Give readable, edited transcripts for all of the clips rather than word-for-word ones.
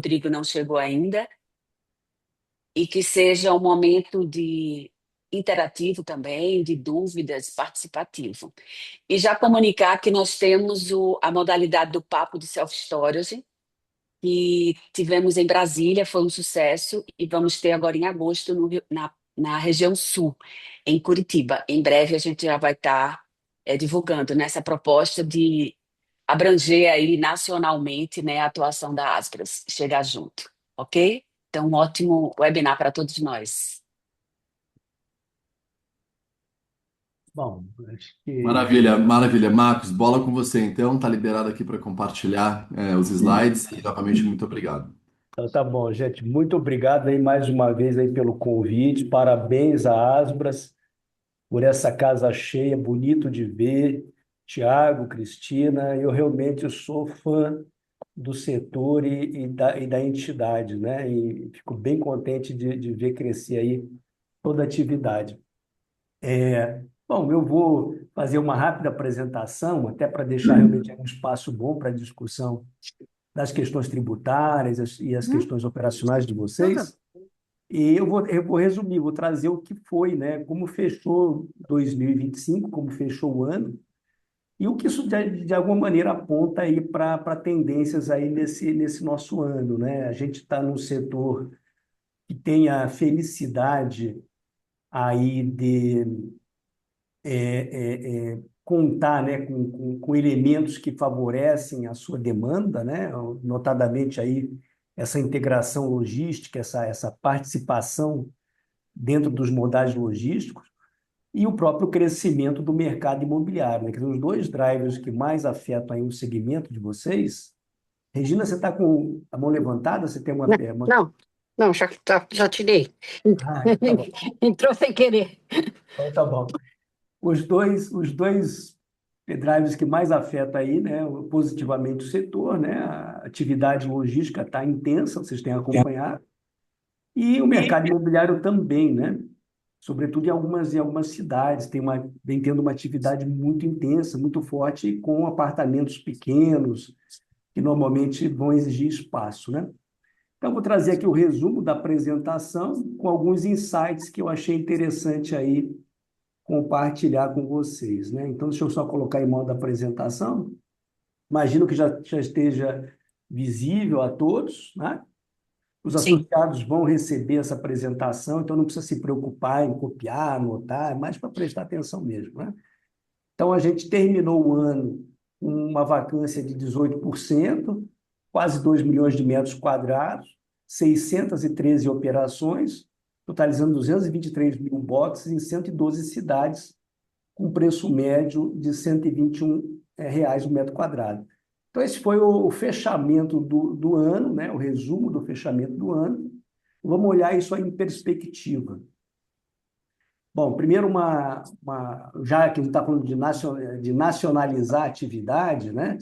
Rodrigo não chegou ainda, e que seja um momento de interativo também, de dúvidas, participativo. E já comunicar que nós temos a modalidade do papo de self-storage, que tivemos em Brasília, foi um sucesso, e vamos ter agora em agosto na região sul, em Curitiba. Em breve a gente já vai estar divulgando nessa proposta de abranger aí nacionalmente, né, a atuação da Asbras, chegar junto, ok? Então, um ótimo webinar para todos nós. Bom, acho que Maravilha, maravilha. Marcos, bola com você então. Tá liberado aqui para compartilhar os slides e novamente muito obrigado. então, tá bom, gente. Muito obrigado aí mais uma vez aí pelo convite. Parabéns à Asbras por essa casa cheia, bonito de ver. Tiago, Cristina, eu realmente sou fã do setor e da entidade, né? E fico bem contente de ver crescer aí toda a atividade. Bom, eu vou fazer uma rápida apresentação, até para deixar realmente um espaço bom para discussão das questões tributárias e as questões operacionais de vocês. E eu vou resumir, vou trazer o que foi, né? Como fechou 2025, como fechou o ano, e o que isso, de alguma maneira, aponta aí para tendências aí nesse nosso ano, né? A gente está num setor que tem a felicidade aí de contar, né, com elementos que favorecem a sua demanda, né, notadamente aí essa integração logística, essa participação dentro dos modais logísticos e o próprio crescimento do mercado imobiliário, né, que são os dois drivers que mais afetam aí o segmento de vocês. Regina, você está com a mão levantada? Você tem Não, não, não, já tirei. Ah, tá bom. Entrou sem querer. Então, tá bom. Os dois drivers que mais afetam aí, né, positivamente o setor, né, a atividade logística está intensa, vocês têm acompanhado, e o mercado imobiliário também, né, sobretudo em algumas cidades, vem tendo uma atividade muito intensa, muito forte, com apartamentos pequenos, que normalmente vão exigir espaço, né? Então, vou trazer aqui o resumo da apresentação com alguns insights que eu achei interessante aí compartilhar com vocês, né? Então, deixa eu só colocar em modo apresentação. Imagino que já esteja visível a todos, né? Os Sim. associados vão receber essa apresentação, então não precisa se preocupar em copiar, anotar, é mais para prestar atenção mesmo, né? Então, a gente terminou o ano com uma vacância de 18%, quase 2 milhões de metros quadrados, 613 operações, totalizando 223 mil boxes em 112 cidades, com preço médio de R$ 121 reais o metro quadrado. Então, esse foi o fechamento do ano, né? O resumo do fechamento do ano. Vamos olhar isso aí em perspectiva. Bom, primeiro, já que a gente está falando de nacionalizar a atividade, né?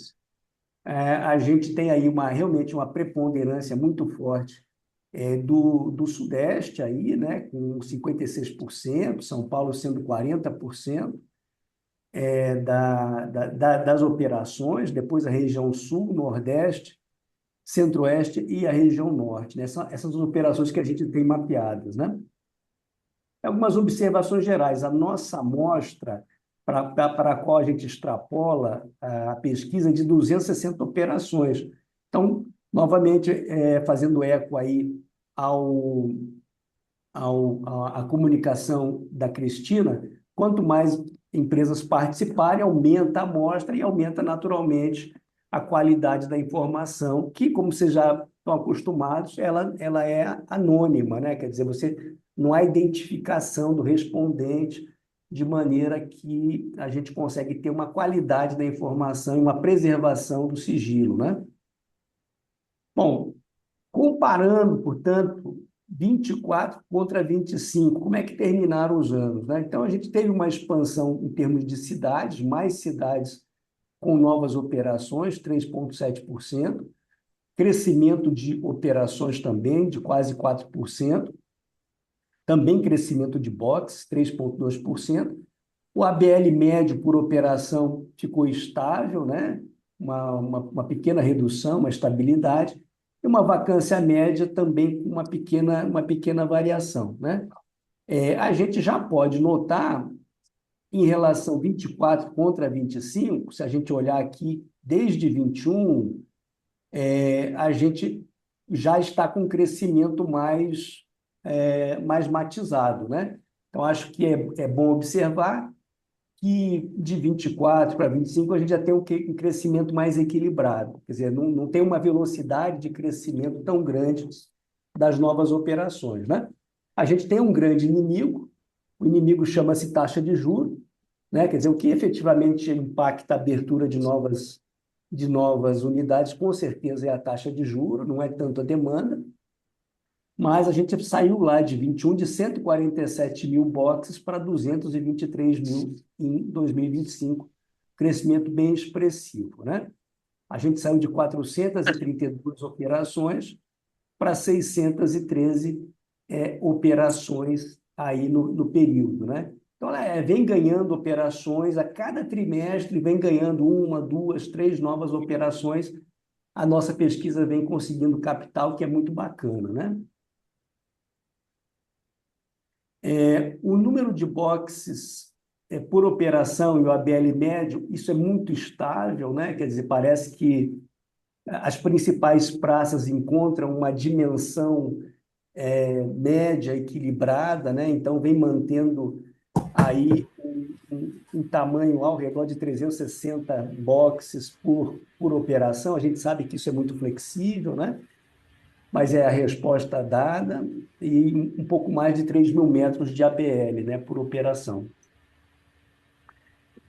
A gente tem aí realmente uma preponderância muito forte do Sudeste, aí, né? Com 56%, São Paulo sendo 40%. Das operações, depois a região Sul, Nordeste, Centro-Oeste e a região Norte, né? Essas operações que a gente tem mapeadas, né? Algumas observações gerais. A nossa amostra, para a qual a gente extrapola a pesquisa, é de 260 operações. Então, novamente, fazendo eco aí ao, à comunicação da Cristina, quanto mais empresas participarem, aumenta a amostra e aumenta naturalmente a qualidade da informação, que, como vocês já estão acostumados, ela é anônima, né? Quer dizer, não há identificação do respondente, de maneira que a gente consegue ter uma qualidade da informação e uma preservação do sigilo, né? Bom, comparando, portanto, 24 contra 25, como é que terminaram os anos, né? Então, a gente teve uma expansão em termos de cidades, mais cidades com novas operações, 3,7%, crescimento de operações também, de quase 4%, também crescimento de box, 3,2%. O ABL médio por operação ficou estável, né? Uma pequena redução, uma estabilidade, e uma vacância média também com uma pequena variação, né? A gente já pode notar, em relação 24 contra 25, se a gente olhar aqui desde 21, a gente já está com um crescimento mais matizado, né? Então, acho que é bom observar que de 24 para 25 a gente já tem um crescimento mais equilibrado, quer dizer, não tem uma velocidade de crescimento tão grande das novas operações, né? A gente tem um grande inimigo, o inimigo chama-se taxa de juros, né? Quer dizer, o que efetivamente impacta a abertura de novas unidades, com certeza é a taxa de juros, não é tanto a demanda, mas a gente saiu lá de 21, de 147 mil boxes para 223 mil em 2025, crescimento bem expressivo, né? A gente saiu de 432 operações para 613 operações aí no período, né? Então, ela vem ganhando operações, a cada trimestre vem ganhando uma, duas, três novas operações. A nossa pesquisa vem conseguindo capital, que é muito bacana, né? O número de boxes por operação e o ABL médio, isso é muito estável, né? Quer dizer, parece que as principais praças encontram uma dimensão média equilibrada, né? Então, vem mantendo aí um tamanho ao redor de 360 boxes por operação. A gente sabe que isso é muito flexível, né? Mas é a resposta dada, e um pouco mais de 3 mil metros de ABL, né, por operação.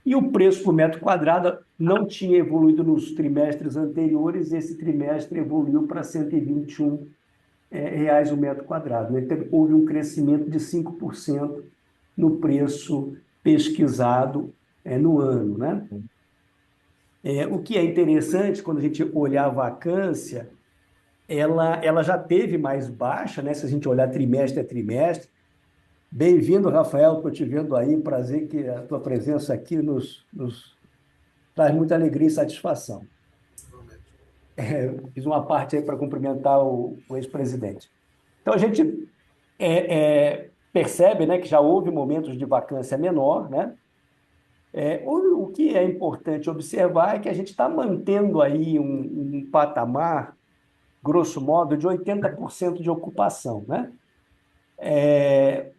E o preço por metro quadrado não tinha evoluído nos trimestres anteriores, esse trimestre evoluiu para R$ 121 reais o metro quadrado, né? Então, houve um crescimento de 5% no preço pesquisado no ano, né? O que é interessante, quando a gente olhar a vacância, ela já teve mais baixa, né? Se a gente olhar trimestre a trimestre. Bem-vindo, Rafael, estou te vendo aí, prazer que a tua presença aqui nos traz muita alegria e satisfação. Fiz uma parte aí para cumprimentar o ex-presidente. Então, a gente percebe, né, que já houve momentos de vacância menor, né? O que é importante observar é que a gente está mantendo aí um patamar, grosso modo, de 80% de ocupação, né?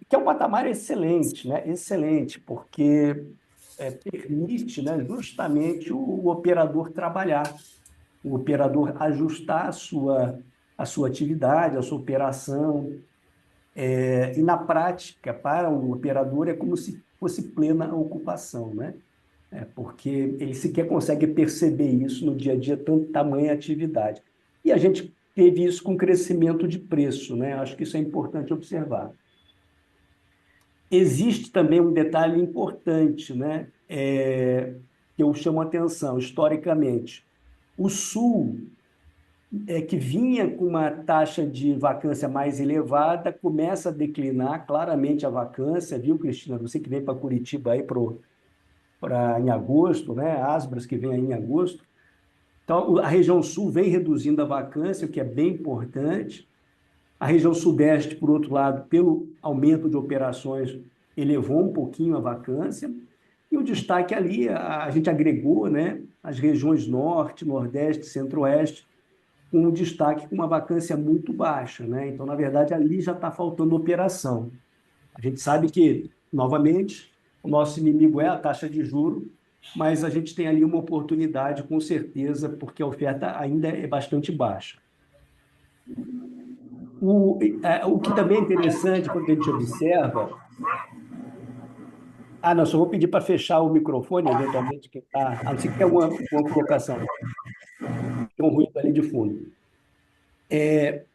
Que é um patamar excelente, né? Excelente, porque permite, né, justamente o operador trabalhar, o operador ajustar a sua atividade, a sua operação. E na prática, para o operador, é como se fosse plena ocupação, né? Porque ele sequer consegue perceber isso no dia a dia, tanto tamanha atividade. E a gente teve isso com crescimento de preço, né? Acho que isso é importante observar. Existe também um detalhe importante, né? Que eu chamo a atenção, historicamente. O Sul, que vinha com uma taxa de vacância mais elevada, começa a declinar claramente a vacância, viu, Cristina? Você que vem para Curitiba aí em agosto, né? Asbras que vem aí em agosto. Então, a região Sul vem reduzindo a vacância, o que é bem importante. A região Sudeste, por outro lado, pelo aumento de operações, elevou um pouquinho a vacância. E o destaque ali, a gente agregou, né, as regiões Norte, Nordeste, Centro-Oeste, com um destaque com uma vacância muito baixa, né? Então, na verdade, ali já está faltando operação. A gente sabe que, novamente, o nosso inimigo é a taxa de juros, mas a gente tem ali uma oportunidade, com certeza, porque a oferta ainda é bastante baixa. O que também é interessante quando a gente observa... não, só vou pedir para fechar o microfone, eventualmente, que está... A não ser que tenha uma colocação. Tem um ruído ali de fundo. É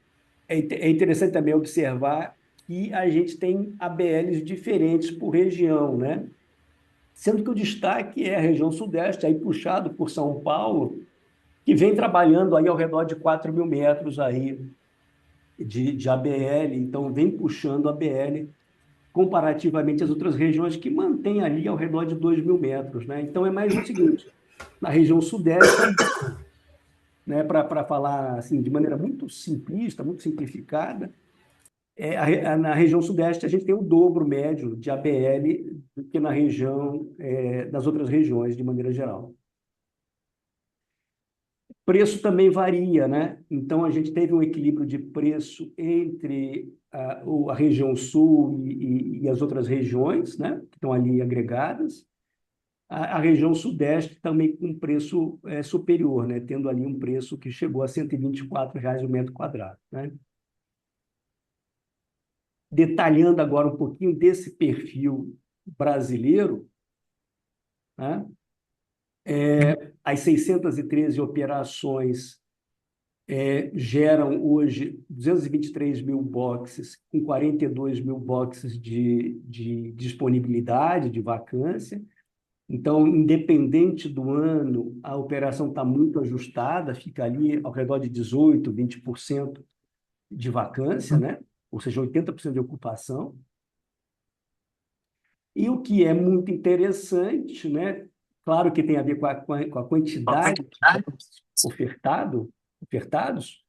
interessante também observar que a gente tem ABLs diferentes por região, né? Sendo que o destaque é a região Sudeste, aí puxado por São Paulo, que vem trabalhando aí ao redor de 4 mil metros aí de ABL, então vem puxando a ABL comparativamente às outras regiões que mantém ali ao redor de 2 mil metros, né? Então é mais o seguinte, na região Sudeste, né, para falar assim, de maneira muito simplista, muito simplificada, na região sudeste a gente tem o dobro médio de ABL do que na região, das outras regiões, de maneira geral. Preço também varia, né? Então, a gente teve um equilíbrio de preço entre a região sul e as outras regiões, né? Que estão ali agregadas. A região sudeste também com preço superior, né? Tendo ali um preço que chegou a R$ 124 o metro quadrado, né? Detalhando agora um pouquinho desse perfil brasileiro, né? As 613 operações geram hoje 223 mil boxes, com 42 mil boxes de disponibilidade, de vacância. Então, independente do ano, a operação está muito ajustada, fica ali ao redor de 18%, 20% de vacância, né? Ou seja, 80% de ocupação. E o que é muito interessante, né? Claro que tem a ver com a quantidade ofertados,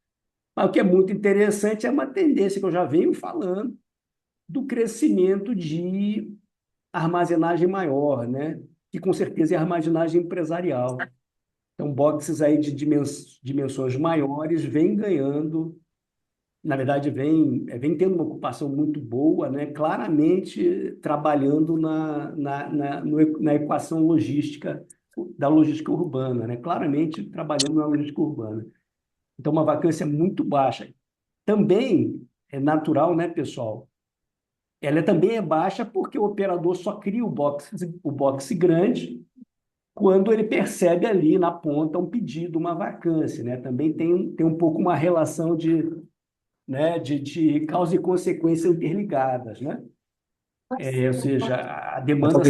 mas o que é muito interessante é uma tendência que eu já venho falando do crescimento de armazenagem maior, né? Que com certeza é a armazenagem empresarial. Então, boxes aí de dimensões maiores vem ganhando, na verdade, vem tendo uma ocupação muito boa, né? Claramente trabalhando na equação logística, da logística urbana, né? Claramente trabalhando na logística urbana. Então, uma vacância muito baixa. Também é natural, né, pessoal? Ela também é baixa porque o operador só cria o box grande quando ele percebe ali na ponta um pedido, uma vacância, né? Também tem um pouco uma relação né, de causa e consequência interligadas, né? Ou seja, a demanda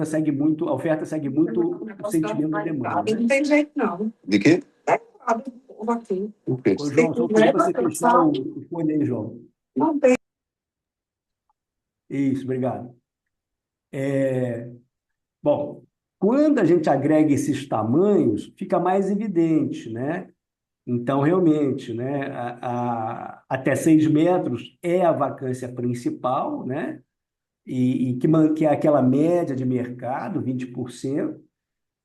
segue muito, a oferta segue muito o sentimento da demanda. Não tem jeito, não. De quê? É errado o povo aqui. Por quê? Ô, João, só pedir para você fechar o fone aí, João. Não tem. Isso, obrigado. Bom, quando a gente agrega esses tamanhos, fica mais evidente, né? Então, realmente, né, até 6 metros é a vacância principal, né? Que é aquela média de mercado, 20%,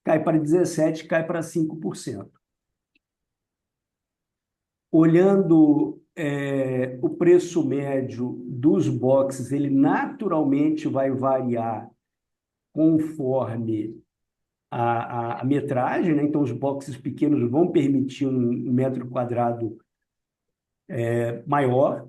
cai para 17%, cai para 5%. Olhando o preço médio dos boxes, ele naturalmente vai variar conforme a metragem, né? Então, os boxes pequenos vão permitir um metro quadrado maior,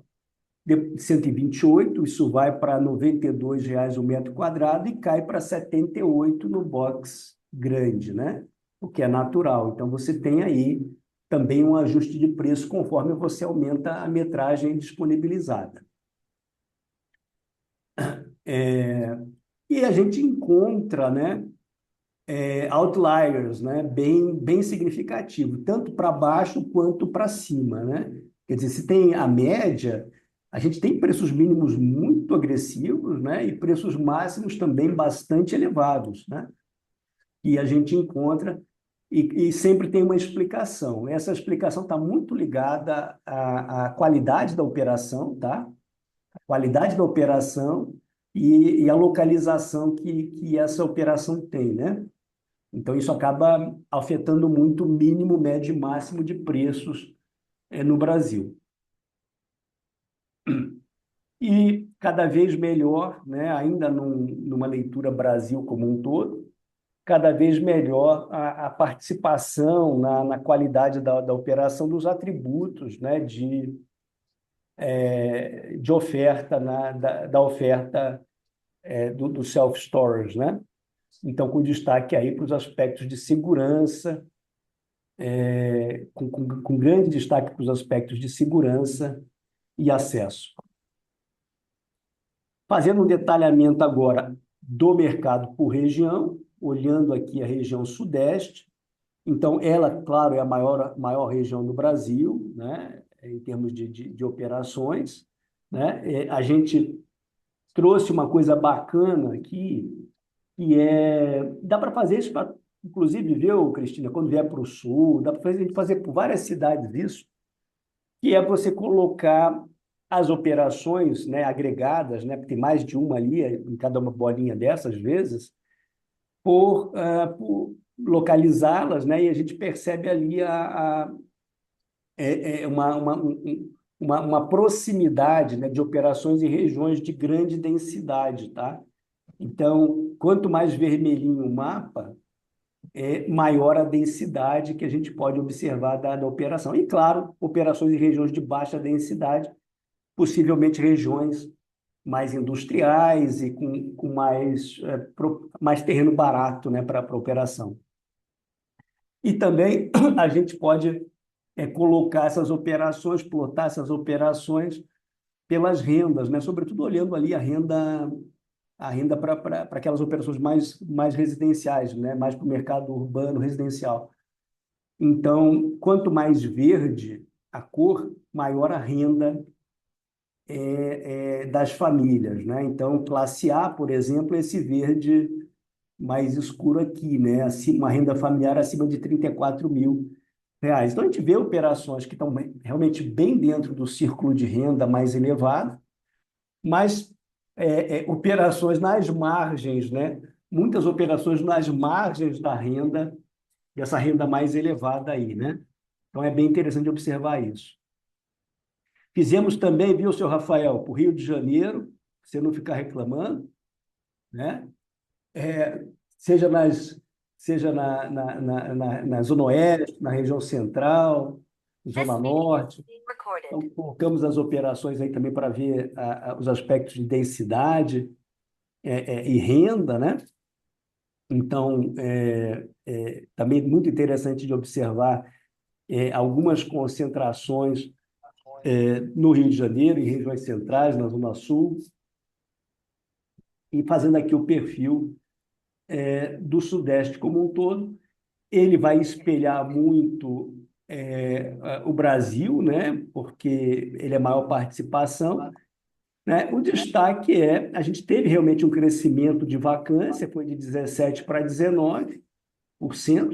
de 128, isso vai para R$ 92 o metro quadrado e cai para 78 no box grande, né? O que é natural. Então, você tem aí também um ajuste de preço conforme você aumenta a metragem disponibilizada. E a gente encontra, né, outliers, né, bem significativo, tanto para baixo quanto para cima, né? Quer dizer, se tem a média, a gente tem preços mínimos muito agressivos, né, e preços máximos também bastante elevados, né? E a gente encontra e sempre tem uma explicação. Essa explicação está muito ligada à qualidade da operação, tá? A qualidade da operação e a localização que essa operação tem, né? Então, isso acaba afetando muito o mínimo, médio e máximo de preços no Brasil. E cada vez melhor, né, ainda numa leitura Brasil como um todo, cada vez melhor a participação na qualidade da operação dos atributos, né, de oferta, da oferta do self-storage, né? Então, com destaque aí para os aspectos de segurança, com grande destaque para os aspectos de segurança e acesso. Fazendo um detalhamento agora do mercado por região, olhando aqui a região sudeste, então ela, claro, é a maior região do Brasil, né, em termos de operações, né? A gente trouxe uma coisa bacana aqui, dá para fazer isso inclusive, viu, Cristina, quando vier para o Sul, dá para a gente fazer por várias cidades isso, que é você colocar as operações, né, agregadas, né, porque tem mais de uma ali, em cada uma bolinha dessas vezes, por localizá-las, né, e a gente percebe ali uma proximidade, né, de operações em regiões de grande densidade, tá? Então, quanto mais vermelhinho o mapa, maior a densidade que a gente pode observar da operação. E, claro, operações em regiões de baixa densidade, possivelmente regiões mais industriais e com mais terreno barato, né, para a operação. E também a gente pode colocar essas operações, plotar essas operações pelas rendas, né? Sobretudo olhando ali a renda para aquelas operações mais residenciais, né? Mais para o mercado urbano residencial. Então, quanto mais verde a cor, maior a renda das famílias, né? Então, classe A, por exemplo, é esse verde mais escuro aqui, né? Uma renda familiar acima de R$ 34.000. Então, a gente vê operações que estão realmente bem dentro do círculo de renda mais elevado, mas operações nas margens, né? Muitas operações nas margens da renda, dessa renda mais elevada aí, né? Então, é bem interessante observar isso. Fizemos também, viu, senhor Rafael, para o Rio de Janeiro, você não ficar reclamando, né? Seja na Zona Oeste, na região central, Zona Norte. Então, colocamos as operações aí também para ver os aspectos de densidade e renda, né? Então, também muito interessante de observar algumas concentrações no Rio de Janeiro, em regiões centrais, na Zona Sul, e fazendo aqui o perfil do Sudeste como um todo. Ele vai espelhar muito o Brasil, né? Porque ele é maior participação, né? O destaque a gente teve realmente um crescimento de vacância, foi de 17% para 19%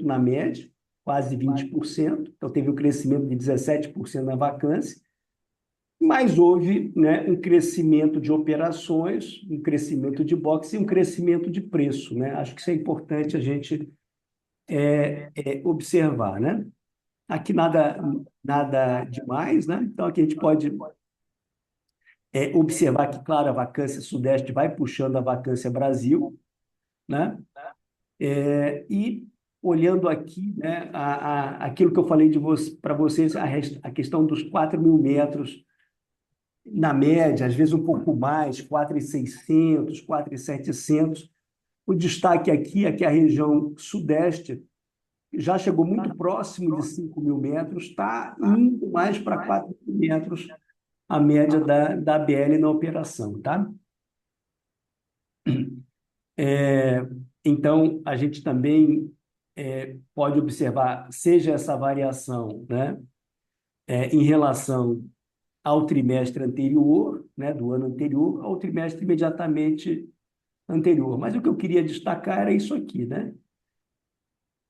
na média, quase 20%. Então, teve um crescimento de 17% na vacância, mas houve, né, um crescimento de operações, um crescimento de box e um crescimento de preço, né? Acho que isso é importante a gente observar, né? Aqui nada demais, né? Então, aqui a gente pode observar que, claro, a vacância Sudeste vai puxando a vacância Brasil, né? E olhando aqui, né, aquilo que eu falei para vocês, a questão dos 4.000 metros na média, às vezes um pouco mais, 4.600, 4.700. O destaque aqui é que a região Sudeste já chegou muito próximo de 5.000 metros, está indo mais para 4.000 metros a média da ABL na operação, tá? Então, a gente também pode observar, seja essa variação, né, em relação ao trimestre anterior, né, do ano anterior, ao trimestre imediatamente anterior. Mas o que eu queria destacar era isso aqui, né?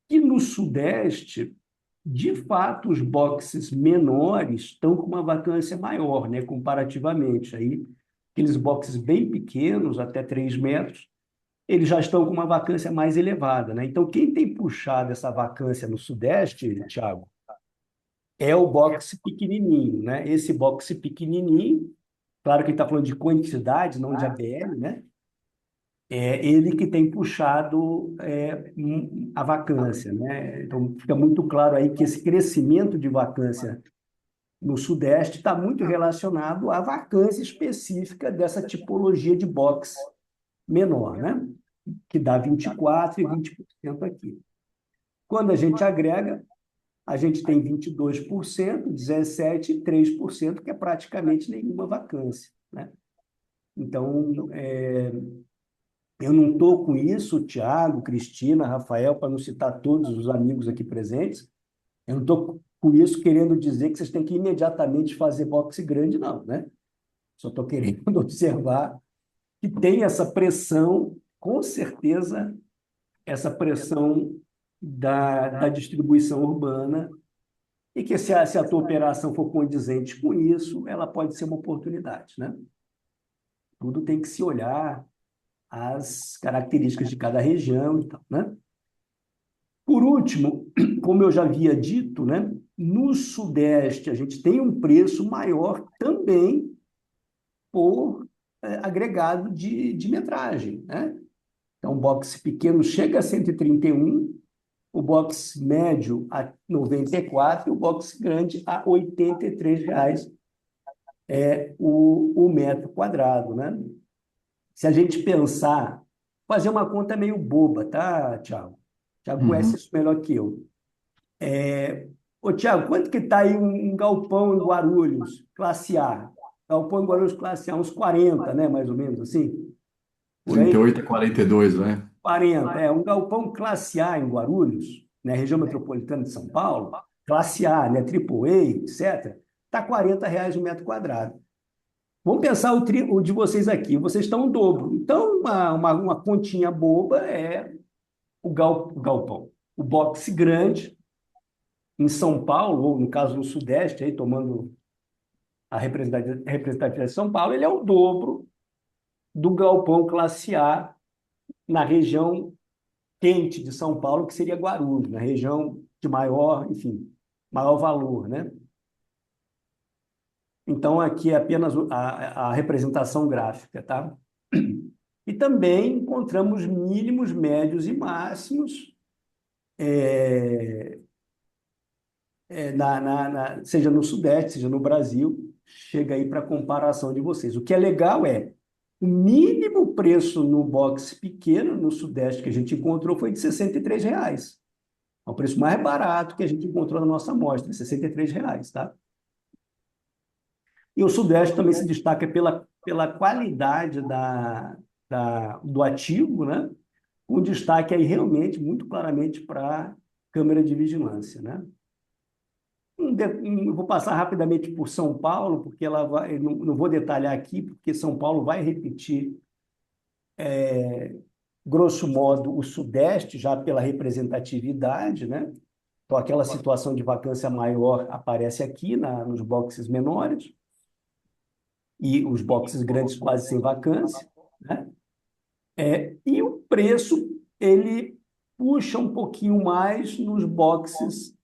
Que no Sudeste, de fato, os boxes menores estão com uma vacância maior, né, comparativamente. Aí, aqueles boxes bem pequenos, até 3 metros, eles já estão com uma vacância mais elevada, né? Então, quem tem puxado essa vacância no Sudeste, Thiago, é o boxe pequenininho, né? Esse boxe pequenininho, claro que ele está falando de quantidade, não de ABL, né? É ele que tem puxado a vacância, né? Então, fica muito claro aí que esse crescimento de vacância no Sudeste está muito relacionado à vacância específica dessa tipologia de box menor, né? Que dá 24% e 20% aqui. Quando a gente agrega, a gente tem 22%, 17% e 3%, que é praticamente nenhuma vacância, né? Então, eu não estou com isso, Tiago, Cristina, Rafael, para não citar todos os amigos aqui presentes, eu não estou com isso querendo dizer que vocês têm que imediatamente fazer boxe grande, não, né? Só estou querendo observar que tem essa pressão, com certeza, essa pressão da distribuição urbana e que se a tua operação for condizente com isso, ela pode ser uma oportunidade, né? Tudo tem que se olhar as características de cada região e tal, né? Por último, como eu já havia dito, né, no Sudeste a gente tem um preço maior também por agregado de metragem, né? Então, o box pequeno chega a 131, o box médio a 94 e o box grande a R$ 83 o metro quadrado, né? Se a gente pensar, fazer uma conta meio boba, tá, Thiago? Thiago conhece Uhum. isso melhor que eu. Ô, Thiago, quanto que está aí um galpão em Guarulhos, classe A? Galpão em Guarulhos, classe A, uns 40, né, mais ou menos, assim, por trinta e aí? oito a 42, vai. 40, um galpão classe A em Guarulhos, né, região metropolitana de São Paulo, classe A, né, AAA, etc., está R$ 40 o metro quadrado. Vamos pensar o de vocês aqui, vocês estão o dobro. Então, uma continha boba é o galpão. O boxe grande, em São Paulo, ou no caso no Sudeste, aí, tomando a representatividade de São Paulo, ele é o dobro do galpão classe A na região quente de São Paulo, que seria Guarulhos, na região de maior, enfim, maior valor, né? Então, aqui é apenas a representação gráfica, tá? E também encontramos mínimos, médios e máximos, seja no Sudeste, seja no Brasil, chega aí para comparação de vocês. O que é legal é, o mínimo preço no box pequeno, no Sudeste, que a gente encontrou foi de R$ 63. É o preço mais barato que a gente encontrou na nossa amostra, R$ 63, tá? E o Sudeste também se destaca pela qualidade do ativo, né? Com destaque aí realmente, muito claramente, para câmera de vigilância, né? Vou passar rapidamente por São Paulo, porque eu não vou detalhar aqui, porque São Paulo vai repetir, grosso modo, o Sudeste, já pela representatividade, né? Então, aquela situação de vacância maior aparece aqui nos boxes menores, e os boxes grandes quase sem vacância, né? E o preço, ele puxa um pouquinho mais nos boxes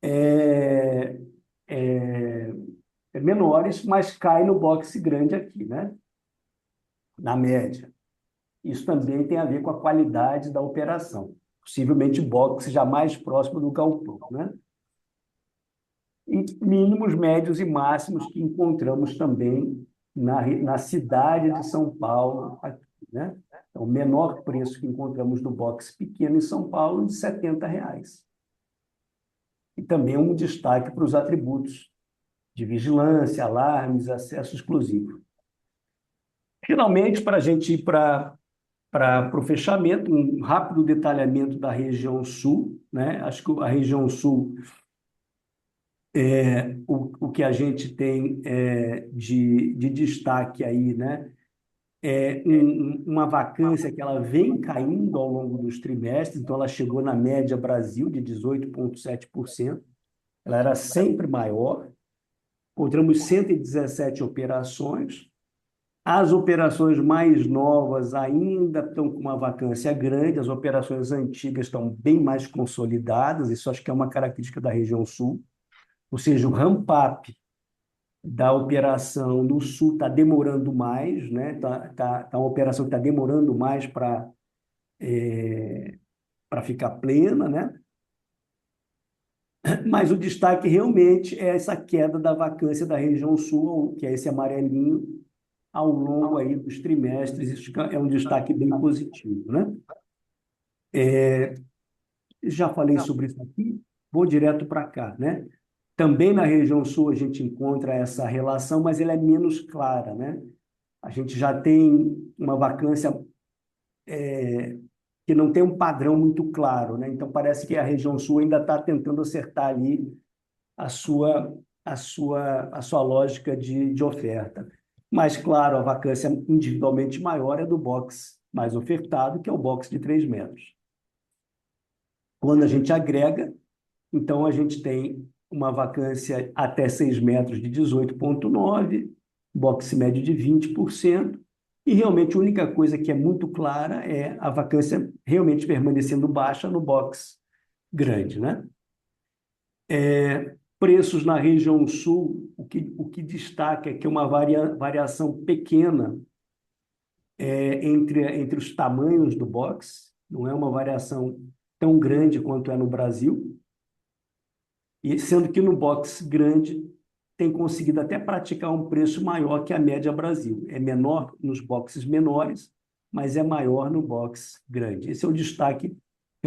é, é, menores, mas cai no boxe grande aqui, né? Na média. Isso também tem a ver com a qualidade da operação. Possivelmente boxe já mais próximo do galpão, né? E mínimos, médios e máximos que encontramos também na cidade de São Paulo, aqui, né? Então, o menor preço que encontramos no boxe pequeno em São Paulo, de R$ 70. E também um destaque para os atributos de vigilância, alarmes, acesso exclusivo. Finalmente, para a gente ir para o fechamento, um rápido detalhamento da região sul, né? Acho que a região sul, o que a gente tem de destaque aí, né? Uma vacância que ela vem caindo ao longo dos trimestres, então ela chegou na média Brasil de 18,7%, ela era sempre maior, encontramos 117 operações. As operações mais novas ainda estão com uma vacância grande, as operações antigas estão bem mais consolidadas, isso acho que é uma característica da região sul, ou seja, o ramp-up da operação no sul está demorando mais, né? Tá uma operação que está demorando mais para ficar plena, né? Mas o destaque realmente é essa queda da vacância da região sul, que é esse amarelinho, ao longo aí dos trimestres. Isso é um destaque bem positivo, né? Já falei sobre isso aqui, vou direto para cá, né? Também na região sul a gente encontra essa relação, mas ela é menos clara, né? A gente já tem uma vacância que não tem um padrão muito claro, né? Então parece que a região sul ainda está tentando acertar ali a sua lógica de oferta. Mas, claro, a vacância individualmente maior é do box mais ofertado, que é o box de 3 metros. Quando a gente agrega, então a gente tem uma vacância até 6 metros de 18,9%, box médio de 20%, e realmente a única coisa que é muito clara é a vacância realmente permanecendo baixa no box grande, né? Preços na região sul, o que destaca é que é uma variação pequena entre os tamanhos do box, não é uma variação tão grande quanto é no Brasil, e sendo que no box grande tem conseguido até praticar um preço maior que a média Brasil. É menor nos boxes menores, mas é maior no box grande. Esse é o destaque que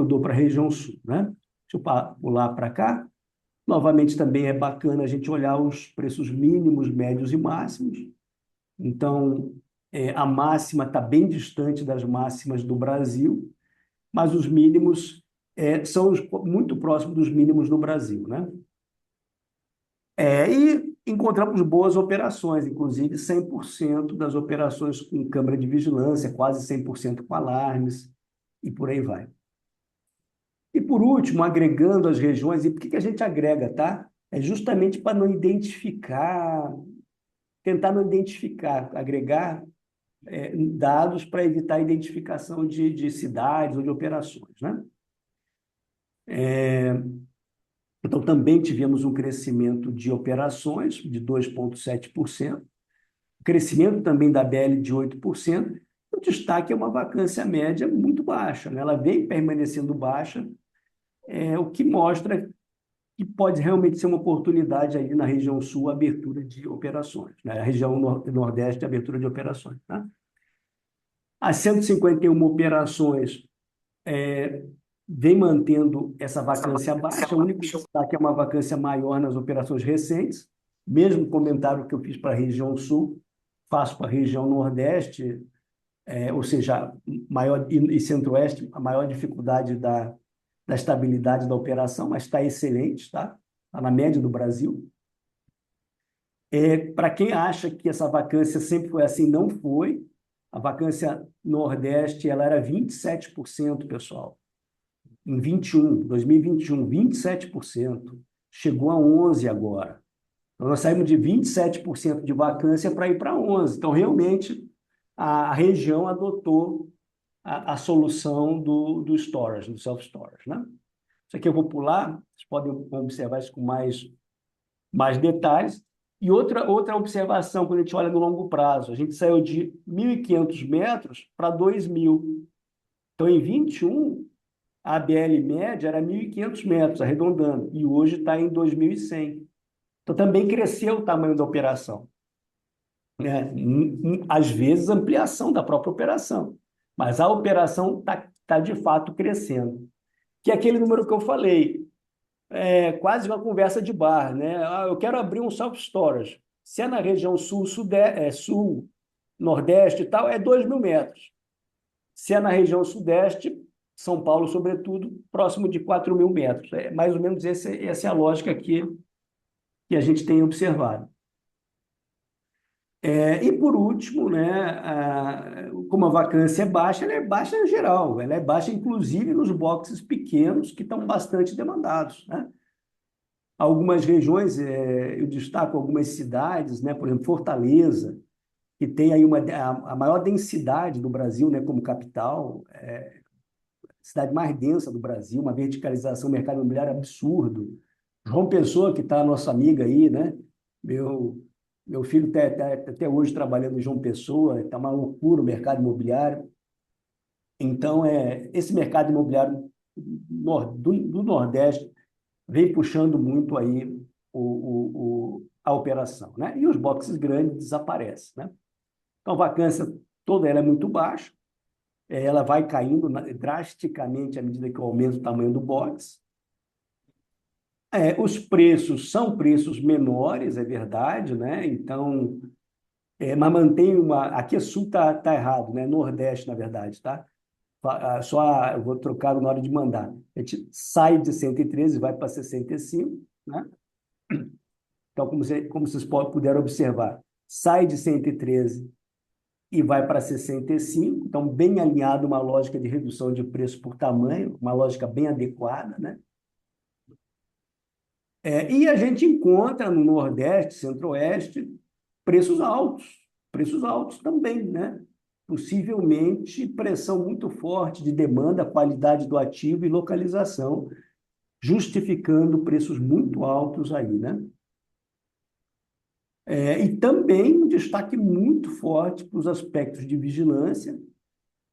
eu dou para a região sul, né? Deixa eu pular para cá. Novamente, também é bacana a gente olhar os preços mínimos, médios e máximos. Então, a máxima está bem distante das máximas do Brasil, mas os mínimos são muito próximos dos mínimos do Brasil, né? E encontramos boas operações, inclusive 100% das operações com câmera de vigilância, quase 100% com alarmes, e por aí vai. E por último, agregando as regiões, e por que a gente agrega, tá? É justamente para não identificar, tentar não identificar, agregar dados para evitar a identificação de cidades ou de operações, né? Então, também tivemos um crescimento de operações de 2,7%, crescimento também da BL de 8%. O destaque é uma vacância média muito baixa, né? Ela vem permanecendo baixa, o que mostra que pode realmente ser uma oportunidade aí na região sul, a abertura de operações, né? A região nordeste, a abertura de operações, tá? As 151 operações vem mantendo essa vacância baixa. O único destaque é uma vacância maior nas operações recentes. Mesmo comentário que eu fiz para a região sul, faço para a região nordeste, ou seja, maior e centro-oeste, a maior dificuldade da estabilidade da operação, mas está excelente, tá? Está na média do Brasil. Para quem acha que essa vacância sempre foi assim, não foi. A vacância Nordeste ela era 27%, pessoal. Em 2021, 27%. Chegou a 11% agora. Então, nós saímos de 27% de vacância para ir para 11%. Então, realmente, a região adotou a solução do storage, do self-storage, né? Isso aqui eu vou pular, vocês podem observar isso com mais detalhes. E outra observação, quando a gente olha no longo prazo, a gente saiu de 1.500 metros para 2.000. Então, em 21, a ABL média era 1.500 metros, arredondando, e hoje está em 2.100. Então, também cresceu o tamanho da operação, né? Às vezes, ampliação da própria operação, mas a operação está de fato crescendo. Que é aquele número que eu falei, quase uma conversa de bar, né? Eu quero abrir um self-storage. Se é na região sul, sul, nordeste e tal, é 2.000 metros. Se é na região sudeste, São Paulo, sobretudo, próximo de 4.000 metros. É mais ou menos essa é a lógica que a gente tem observado. E, por último, né, como a vacância é baixa, ela é baixa em geral, ela é baixa, inclusive, nos boxes pequenos, que estão bastante demandados, né? Algumas regiões, eu destaco algumas cidades, né, por exemplo, Fortaleza, que tem aí a maior densidade do Brasil, né, como capital, cidade mais densa do Brasil, uma verticalização do mercado imobiliário absurdo. João Pessoa, que está a nossa amiga aí, né? Meu filho está até hoje trabalhando em João Pessoa, está uma loucura o mercado imobiliário. Então, esse mercado imobiliário do Nordeste vem puxando muito aí a operação, né? E os boxes grandes desaparecem, né? Então, a vacância toda ela é muito baixa, ela vai caindo drasticamente à medida que eu aumento o tamanho do box. Os preços são preços menores, é verdade, né? Então, mas mantém aqui é sul tá errado, né? Nordeste, na verdade, tá? Só eu vou trocar na hora de mandar. A gente sai de 113 e vai para 65, né? Então, como vocês puderam observar, sai de 113 e vai para 65, então bem alinhado uma lógica de redução de preço por tamanho, uma lógica bem adequada, né? E a gente encontra no Nordeste, Centro-Oeste, preços altos também, né? Possivelmente pressão muito forte de demanda, qualidade do ativo e localização, justificando preços muito altos aí, né? E também um destaque muito forte para os aspectos de vigilância.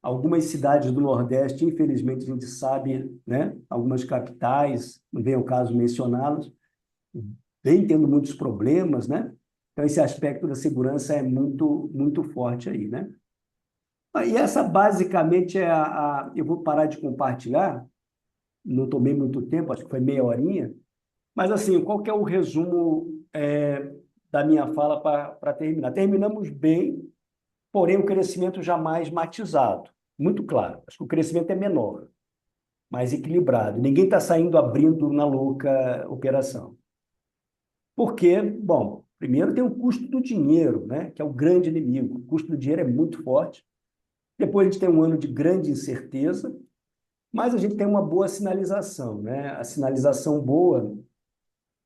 Algumas cidades do Nordeste, infelizmente, a gente sabe, né? Algumas capitais, não vem ao caso mencioná-las, vem tendo muitos problemas, né? Então, esse aspecto da segurança é muito, muito forte aí, né? E essa basicamente é eu vou parar de compartilhar, não tomei muito tempo, acho que foi meia horinha, mas assim, qual que é o resumo da minha fala para terminar? Terminamos bem, porém o crescimento jamais matizado, muito claro. Acho que o crescimento é menor, mais equilibrado. Ninguém está saindo abrindo na louca operação. Porque, bom, primeiro tem o custo do dinheiro, né, que é o grande inimigo. O custo do dinheiro é muito forte. Depois a gente tem um ano de grande incerteza, mas a gente tem uma boa sinalização, né? A sinalização boa,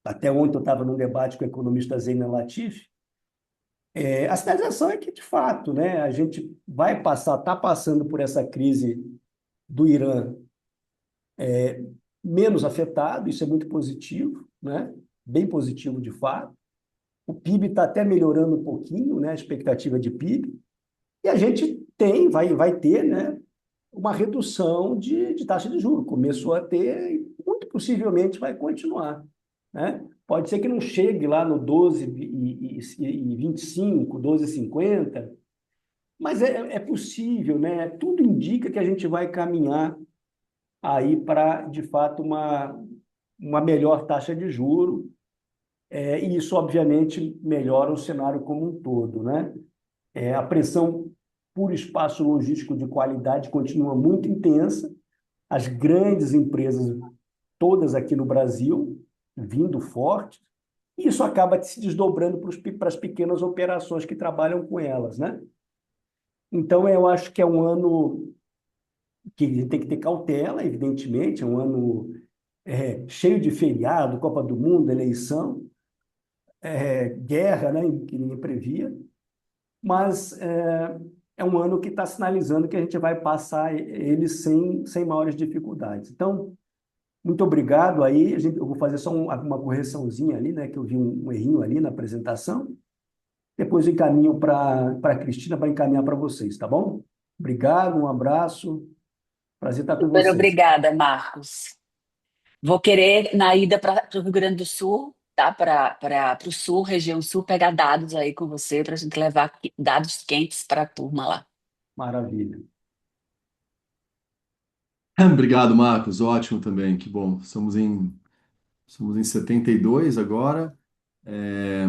até ontem eu estava num debate com o economista Zeina Latif, a sinalização é que, de fato, né, a gente vai passar, está passando por essa crise do Irã menos afetado, isso é muito positivo, né? Bem positivo de fato. O PIB está até melhorando um pouquinho, né? A expectativa de PIB. E a gente vai ter, né? Uma redução de taxa de juros. Começou a ter e muito possivelmente vai continuar, né? Pode ser que não chegue lá no 12,25, 12,50, mas é possível, né? Tudo indica que a gente vai caminhar aí para, de fato, uma melhor taxa de juros, e isso, obviamente, melhora o cenário como um todo, né? A pressão por espaço logístico de qualidade continua muito intensa, as grandes empresas, todas aqui no Brasil, vindo fortes, e isso acaba se desdobrando para as pequenas operações que trabalham com elas, né? Então, eu acho que é um ano que a gente tem que ter cautela, evidentemente, é um ano cheio de feriado, Copa do Mundo, eleição, guerra, né, que ninguém previa, mas é um ano que está sinalizando que a gente vai passar ele sem maiores dificuldades. Então, muito obrigado aí. Eu vou fazer só uma correçãozinha ali, né, que eu vi um errinho ali na apresentação. Depois eu encaminho para a Cristina para encaminhar para vocês, tá bom? Obrigado, um abraço. Prazer estar com Super vocês. obrigada, Marcos. Vou querer, na ida para o Rio Grande do Sul, tá? Para o Sul, região Sul, pegar dados aí com você para a gente levar dados quentes para a turma lá. Maravilha. Obrigado, Marcos. Ótimo também. Que bom. Somos em 72 agora. É,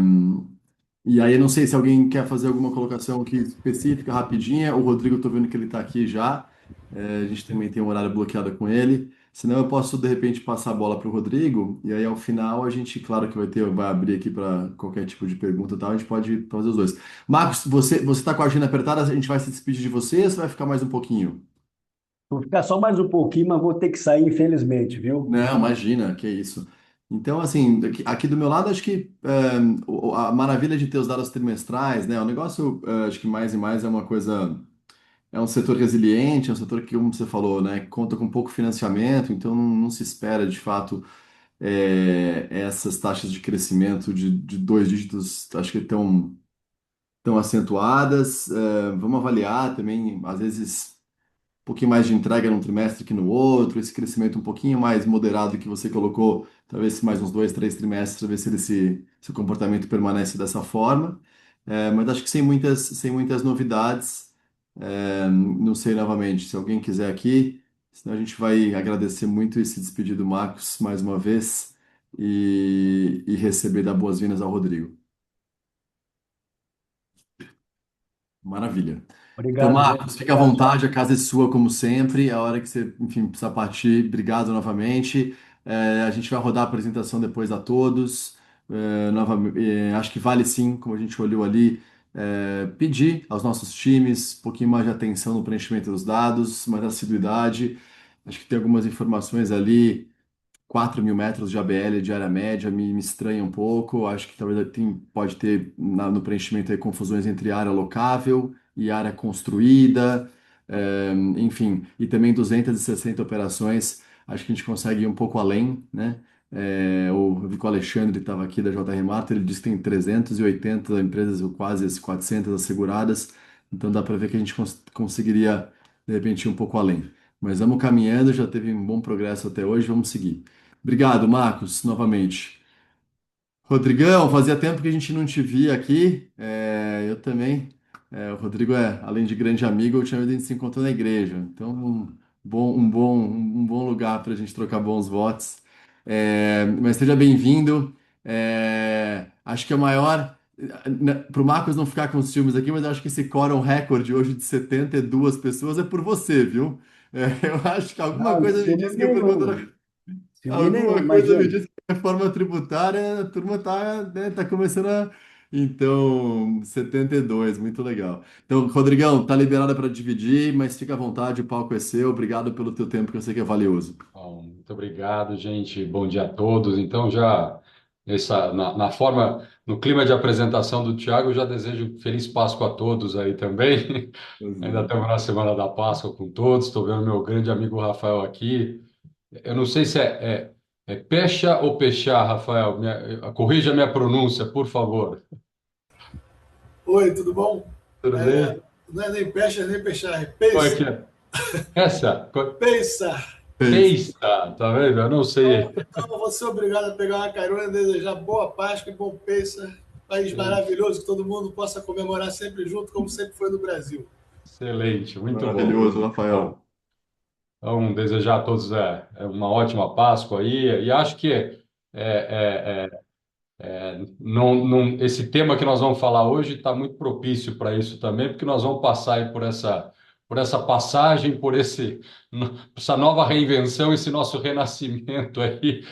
E aí, eu não sei se alguém quer fazer alguma colocação aqui específica, rapidinha. O Rodrigo, estou vendo que ele está aqui já. A gente também tem um horário bloqueado com ele. Senão eu posso, de repente, passar a bola para o Rodrigo. E aí, ao final, a gente, claro que vai abrir aqui para qualquer tipo de pergunta e tal. A gente pode fazer os dois. Marcos, você está com a agenda apertada? A gente vai se despedir de você ou você vai ficar mais um pouquinho? Vou ficar só mais um pouquinho, mas vou ter que sair, infelizmente, viu? Não, imagina, que isso. Então, assim, aqui do meu lado, acho que a maravilha de ter os dados trimestrais, né? O negócio, acho que mais e mais é uma coisa, é um setor resiliente, é um setor que, como você falou, né, conta com pouco financiamento, então não se espera, de fato, essas taxas de crescimento de dois dígitos, acho que tão acentuadas. Vamos avaliar também, às vezes pouquinho mais de entrega num trimestre que no outro, esse crescimento um pouquinho mais moderado que você colocou, talvez mais uns 2, 3 trimestres, para ver se o comportamento permanece dessa forma. Mas acho que sem muitas novidades. Não sei novamente, se alguém quiser aqui, senão a gente vai agradecer muito e se despedir do Marcos mais uma vez e receber dar boas-vindas ao Rodrigo. Maravilha. Então, Obrigado, gente. Marcos, fica à Obrigado. vontade, a casa é sua como sempre. A hora que você, enfim, precisar partir, obrigado novamente. A gente vai rodar a apresentação depois a todos. Acho que vale sim, como a gente olhou ali, pedir aos nossos times um pouquinho mais de atenção no preenchimento dos dados, mais assiduidade. Acho que tem algumas informações ali. 4.000 metros de ABL de área média me estranha um pouco. Acho que talvez pode ter no preenchimento aí confusões entre área locável e área construída, enfim, e também 260 operações. Acho que a gente consegue ir um pouco além, né? Eu vi que o Alexandre estava aqui da JR Mata, ele disse que tem 380 empresas, ou quase as 400 asseguradas, então dá para ver que a gente conseguiria, de repente, ir um pouco além. Mas vamos caminhando, já teve um bom progresso até hoje, vamos seguir. Obrigado, Marcos, novamente. Rodrigão, fazia tempo que a gente não te via aqui. Eu também. O Rodrigo além de grande amigo, eu tinha a gente se encontrou na igreja. Então, um bom lugar para a gente trocar bons votos. Mas seja bem-vindo. Acho que é o maior. Para o Marcos não ficar com os filmes aqui, mas eu acho que esse quórum recorde hoje de 72 pessoas é por você, viu? Eu acho que alguma Não, coisa me ciúme diz que é por conta nenhum. da. Ciúme nenhum, Alguma coisa me imagina. diz que a reforma tributária, a turma tá, né, tá começando a. Então, 72, muito legal. Então, Rodrigão, tá liberado para dividir, mas fica à vontade, o palco é seu. Obrigado pelo teu tempo, que eu sei que é valioso. Bom, muito obrigado, gente. Bom dia a todos. Então, já na forma, no clima de apresentação do Tiago, eu já desejo feliz Páscoa a todos aí também. Pois Ainda é. estamos na semana da Páscoa com todos. Estou vendo meu grande amigo Rafael aqui. Eu não sei se é pecha ou pechar, Rafael. Corrija a minha pronúncia, por favor. Oi, tudo bom? Tudo É, bem? não é nem pecha nem peixar, é Como é que pensa. é? Essa? Pensa. Fez. Peista, tá vendo? Eu não sei. Então, eu vou ser obrigado a pegar uma carona e desejar boa Páscoa e bom pensa. País maravilhoso que todo mundo possa comemorar sempre junto, como sempre foi no Brasil. Excelente, muito bom. Maravilhoso, Rafael. Então, desejar a todos uma ótima Páscoa aí. E acho que é, esse tema que nós vamos falar hoje está muito propício para isso também, porque nós vamos passar aí por essa passagem, essa nova reinvenção, esse nosso renascimento aí,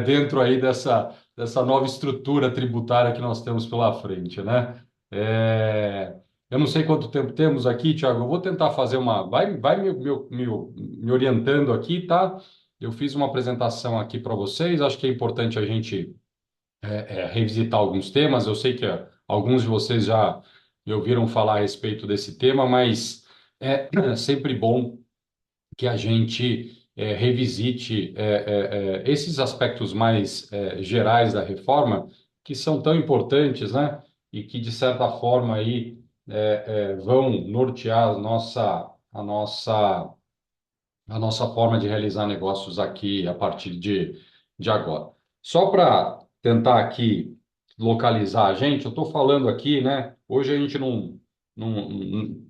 dentro aí dessa nova estrutura tributária que nós temos pela frente, né? É, eu não sei quanto tempo temos aqui, Tiago. Eu vou tentar fazer uma. Vai me orientando aqui, tá? Eu fiz uma apresentação aqui para vocês. Acho que é importante a gente revisitar alguns temas. Eu sei que alguns de vocês já me ouviram falar a respeito desse tema, mas é sempre bom que a gente revisite esses aspectos mais gerais da reforma, que são tão importantes, né? E que, de certa forma, aí, vão nortear a nossa forma de realizar negócios aqui a partir de agora. Só para tentar aqui localizar a gente, eu estou falando aqui, né? Hoje a gente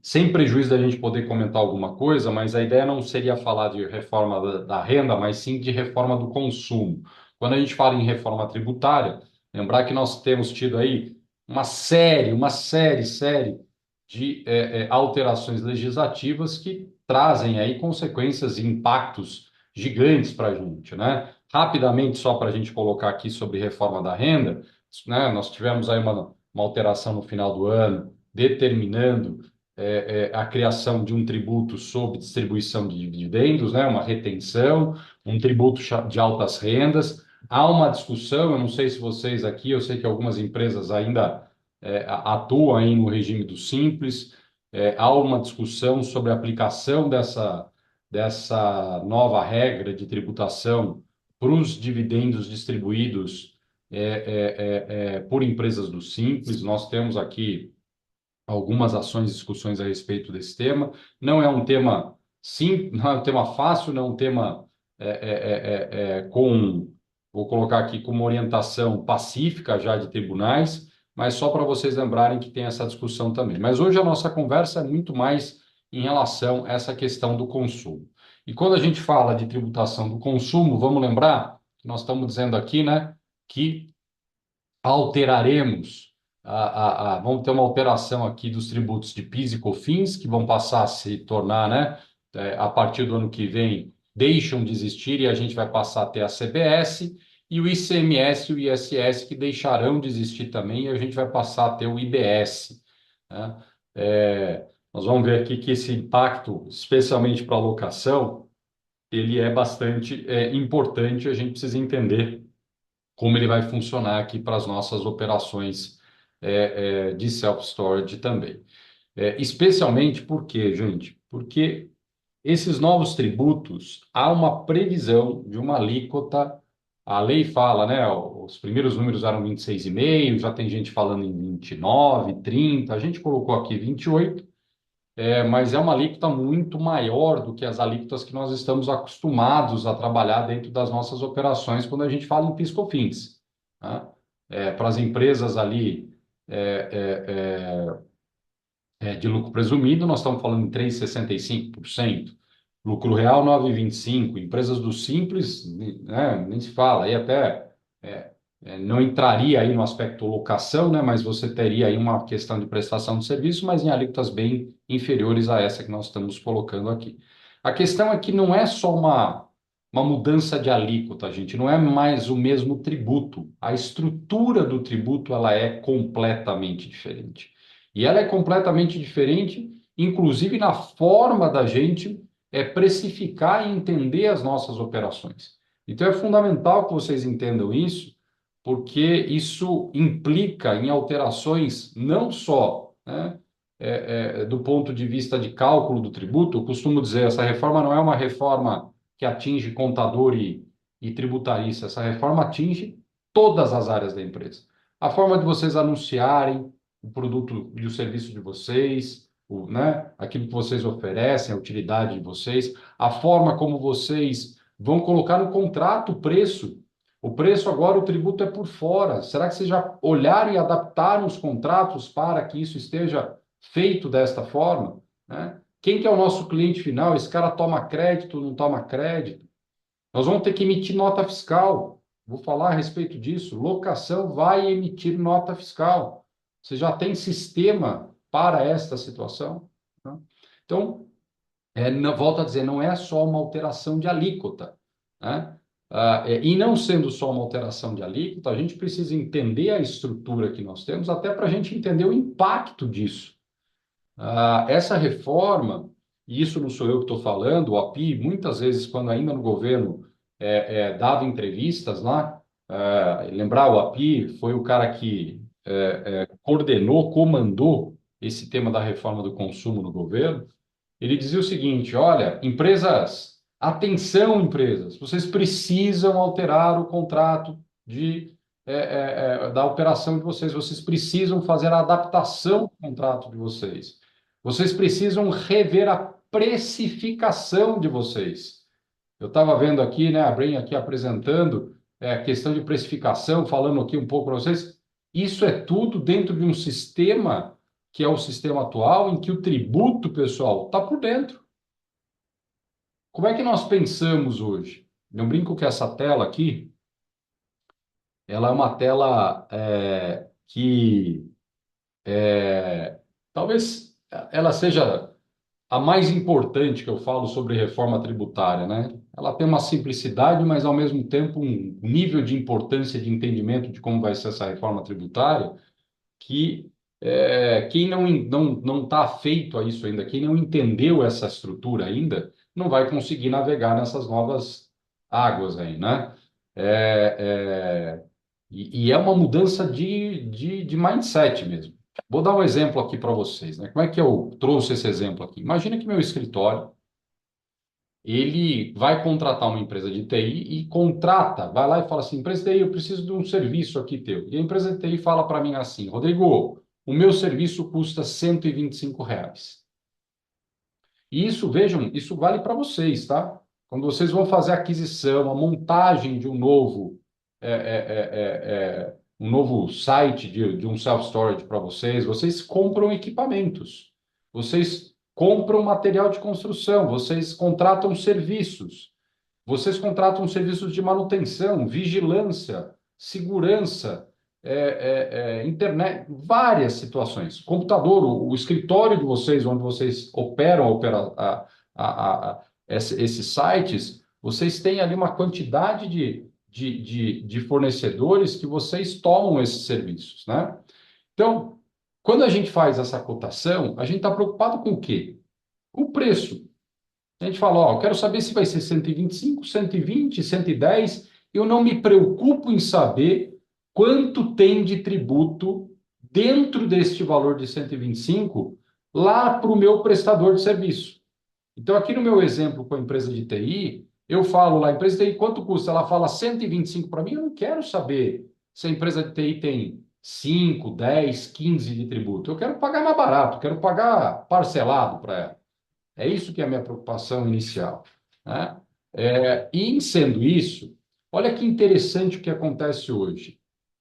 sem prejuízo da gente poder comentar alguma coisa, mas a ideia não seria falar de reforma da renda, mas sim de reforma do consumo. Quando a gente fala em reforma tributária, lembrar que nós temos tido aí uma série de alterações legislativas que trazem aí consequências e impactos gigantes para a gente, né? Rapidamente, só para a gente colocar aqui sobre reforma da renda, né? Nós tivemos aí uma alteração no final do ano, determinando a criação de um tributo sobre distribuição de dividendos, né? Uma retenção, um tributo de altas rendas. Há uma discussão, eu não sei se vocês aqui, eu sei que algumas empresas ainda atuam aí no regime do simples. Há uma discussão sobre a aplicação dessa nova regra de tributação para os dividendos distribuídos por empresas do Simples. Nós temos aqui algumas ações e discussões a respeito desse tema. Não é um tema sim, não é um tema fácil, não é um tema vou colocar aqui como orientação pacífica já de tribunais, mas só para vocês lembrarem que tem essa discussão também. Mas hoje a nossa conversa é muito mais em relação a essa questão do consumo. E quando a gente fala de tributação do consumo, vamos lembrar que nós estamos dizendo aqui, né, que alteraremos, vamos ter uma alteração aqui dos tributos de PIS e COFINS, que vão passar a se tornar, né, a partir do ano que vem, deixam de existir e a gente vai passar a ter a CBS, e o ICMS e o ISS, que deixarão de existir também, e a gente vai passar a ter o IBS. né? Nós vamos ver aqui que esse impacto, especialmente para a locação, ele é bastante importante. A gente precisa entender como ele vai funcionar aqui para as nossas operações de self-storage também. Especialmente porque, gente, porque esses novos tributos, há uma previsão de uma alíquota. A lei fala, né? Os primeiros números eram 26,5, já tem gente falando em 29, 30, a gente colocou aqui 28, mas é uma alíquota muito maior do que as alíquotas que nós estamos acostumados a trabalhar dentro das nossas operações quando a gente fala em PIS/COFINS, né? Para as empresas ali de lucro presumido, nós estamos falando em 3,65%. Lucro real, 9,25%. Empresas do Simples, né, nem se fala. Aí até não entraria aí no aspecto locação, né, mas você teria aí uma questão de prestação de serviço, mas em alíquotas bem inferiores a essa que nós estamos colocando aqui. A questão é que não é só uma mudança de alíquota, gente, não é mais o mesmo tributo. A estrutura do tributo, ela é completamente diferente. E ela é completamente diferente, inclusive na forma da gente precificar e entender as nossas operações. Então é fundamental que vocês entendam isso, porque isso implica em alterações não só, né, do ponto de vista de cálculo do tributo. Eu costumo dizer, essa reforma não é uma reforma que atinge contador e tributarista, essa reforma atinge todas as áreas da empresa. A forma de vocês anunciarem o produto e o serviço de vocês, né, aquilo que vocês oferecem, a utilidade de vocês, a forma como vocês vão colocar no contrato o preço. O preço agora, o tributo é por fora. Será que vocês já olharam e adaptaram os contratos para que isso esteja feito desta forma, né? Quem que é o nosso cliente final? Esse cara toma crédito ou não toma crédito? Nós vamos ter que emitir nota fiscal. Vou falar a respeito disso. Locação vai emitir nota fiscal. Você já tem sistema para esta situação, né? Então, volto a dizer, não é só uma alteração de alíquota, né? E não sendo só uma alteração de alíquota, a gente precisa entender a estrutura que nós temos, até para a gente entender o impacto disso. Essa reforma, e isso não sou eu que estou falando, o API, muitas vezes, quando ainda no governo dava entrevistas lá, lembrar, o API foi o cara que coordenou, comandou esse tema da reforma do consumo no governo. Ele dizia o seguinte: olha, empresas, atenção, empresas, vocês precisam alterar o contrato da operação de vocês, vocês precisam fazer a adaptação do contrato de vocês, vocês precisam rever a precificação de vocês. Eu estava vendo aqui, né, a Bren aqui apresentando a questão de precificação, falando aqui um pouco para vocês. Isso é tudo dentro de um sistema que é o sistema atual, em que o tributo, pessoal, está por dentro. Como é que nós pensamos hoje? Eu brinco que essa tela aqui, ela é uma tela que talvez ela seja a mais importante que eu falo sobre reforma tributária, né? Ela tem uma simplicidade, mas ao mesmo tempo um nível de importância de entendimento de como vai ser essa reforma tributária que quem não está afeito a isso ainda, quem não entendeu essa estrutura ainda, não vai conseguir navegar nessas novas águas aí, né? E é uma mudança de mindset mesmo. Vou dar um exemplo aqui para vocês, né? Como é que eu trouxe esse exemplo aqui? Imagina que meu escritório, ele vai contratar uma empresa de TI e contrata, vai lá e fala assim: empresa de TI, eu preciso de um serviço aqui teu. E a empresa de TI fala para mim assim: Rodrigo, o meu serviço custa R$ 125. E isso, vejam, isso vale para vocês, tá? Quando vocês vão fazer a aquisição, a montagem de um novo site de um self-storage para vocês, vocês compram equipamentos, vocês compram material de construção, vocês contratam serviços de manutenção, vigilância, segurança, internet, várias situações. Computador, o escritório de vocês, onde vocês operam esses sites, vocês têm ali uma quantidade de fornecedores que vocês tomam esses serviços, né? Então, Quando a gente faz essa cotação, a gente está preocupado com o quê? Com o preço. A gente fala, ó, eu quero saber se vai ser 125, 120, 110. Eu não me preocupo em saber quanto tem de tributo dentro deste valor de 125 lá para o meu prestador de serviço. Então, aqui no meu exemplo com a empresa de TI, eu falo lá, a empresa de TI, quanto custa? Ela fala 125 para mim, eu não quero saber se a empresa de TI tem 5, 10, 15 de tributo. Eu quero pagar mais barato, quero pagar parcelado para ela. É isso que é a minha preocupação inicial, né? E em sendo isso, olha que interessante o que acontece hoje.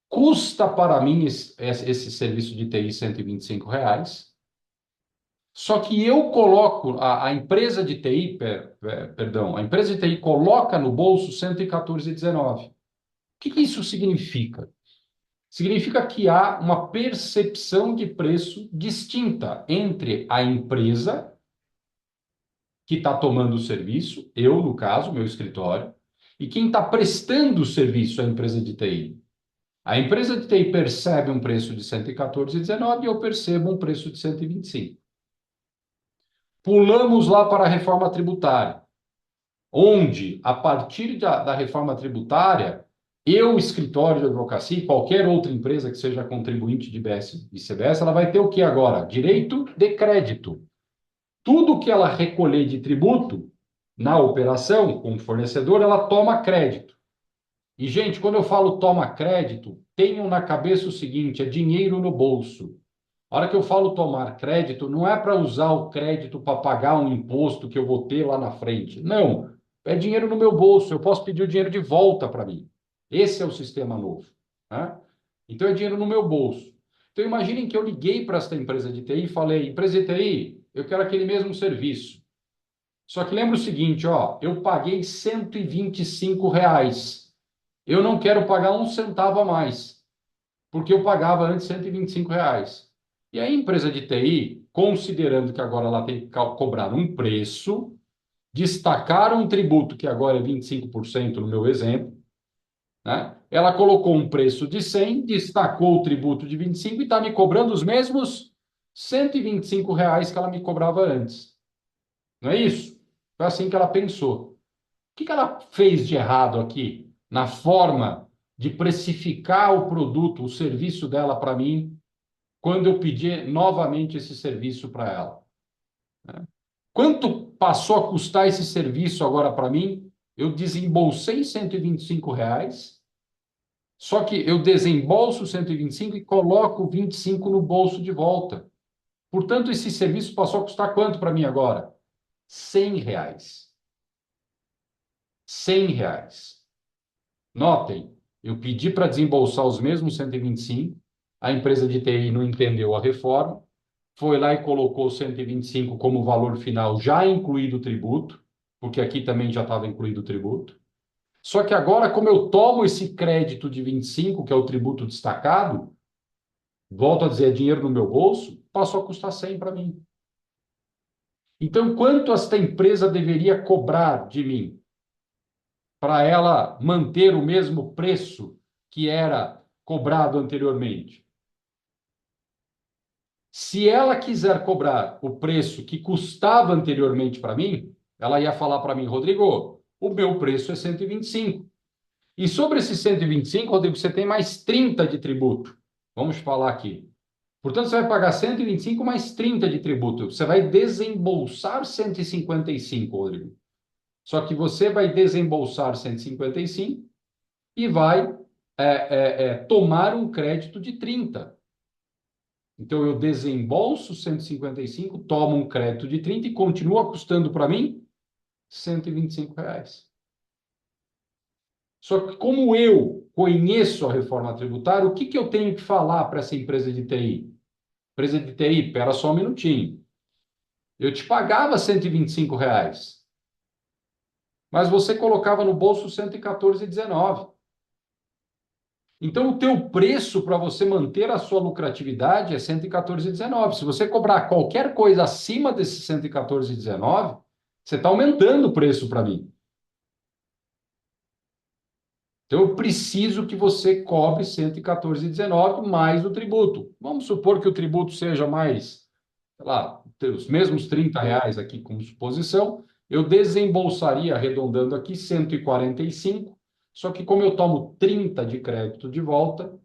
Custa para mim esse serviço de TI R$ 125, só que eu coloco, a empresa de TI, perdão, a empresa de TI coloca no bolso 114,19. O que isso significa? Significa que há uma percepção de preço distinta entre a empresa que está tomando o serviço, eu, no caso, meu escritório, e quem está prestando o serviço à empresa de TI. A empresa de TI percebe um preço de 114,19 e eu percebo um preço de 125. Pulamos lá para a reforma tributária, onde, a partir da reforma tributária, eu, escritório de advocacia, e qualquer outra empresa que seja contribuinte de IBS e CBS, ela vai ter o que agora? Direito de crédito. Tudo que ela recolher de tributo na operação, como fornecedor, ela toma crédito. E, gente, quando eu falo toma crédito, tenham na cabeça o seguinte: é dinheiro no bolso. A hora que eu falo tomar crédito, não é para usar o crédito para pagar um imposto que eu vou ter lá na frente. Não, é dinheiro no meu bolso, eu posso pedir o dinheiro de volta para mim. Esse é o sistema novo, né? Então é dinheiro no meu bolso. Então imaginem que eu liguei para esta empresa de TI e falei: empresa de TI, eu quero aquele mesmo serviço. Só que lembra o seguinte, ó, eu paguei R$ 125. Eu não quero pagar um centavo a mais, porque eu pagava antes R$ 125. E aí a empresa de TI, considerando que agora ela tem que cobrar um preço, destacar um tributo que agora é 25% no meu exemplo, né? Ela colocou um preço de 100, destacou o tributo de 25 e está me cobrando os mesmos R$ 125 que ela me cobrava antes. Não é isso? Foi assim que ela pensou. O que ela fez de errado aqui na forma de precificar o produto, o serviço dela para mim, quando eu pedi novamente esse serviço para ela? Quanto passou a custar esse serviço agora para mim? Eu desembolsei R$ 125, só que eu desembolso 125 e coloco 25 no bolso de volta. Portanto, esse serviço passou a custar quanto para mim agora? R$ 100. R$ 100. Notem, eu pedi para desembolsar os mesmos 125, a empresa de TI não entendeu a reforma, foi lá e colocou 125 como valor final, já incluído o tributo, porque aqui também já estava incluído o tributo. Só que agora, como eu tomo esse crédito de 25, que é o tributo destacado, volto a dizer, é dinheiro no meu bolso, passou a custar 100 para mim. Então, quanto esta empresa deveria cobrar de mim para ela manter o mesmo preço que era cobrado anteriormente? Se ela quiser cobrar o preço que custava anteriormente para mim, ela ia falar para mim: Rodrigo, o meu preço é 125. E sobre esses 125, Rodrigo, você tem mais 30 de tributo. Vamos falar aqui. Portanto, você vai pagar 125 mais 30 de tributo. Você vai desembolsar 155, Rodrigo. Só que você vai desembolsar 155 e vai tomar um crédito de 30. Então, eu desembolso 155, tomo um crédito de 30 e continua custando para mim R$ 125. Só que como eu conheço a reforma tributária, o que eu tenho que falar para essa empresa de TI? Empresa de TI, espera só um minutinho. Eu te pagava R$ 125, mas você colocava no bolso R$ 114,19. Então, o teu preço para você manter a sua lucratividade é R$ 114,19. Se você cobrar qualquer coisa acima desse R$ 114,19, você está aumentando o preço para mim. Então, eu preciso que você cobre 114,19 mais o tributo. Vamos supor que o tributo seja mais, sei lá, os mesmos R$ 30 aqui como suposição, eu desembolsaria, arredondando aqui, 145, só que como eu tomo 30 de crédito de volta,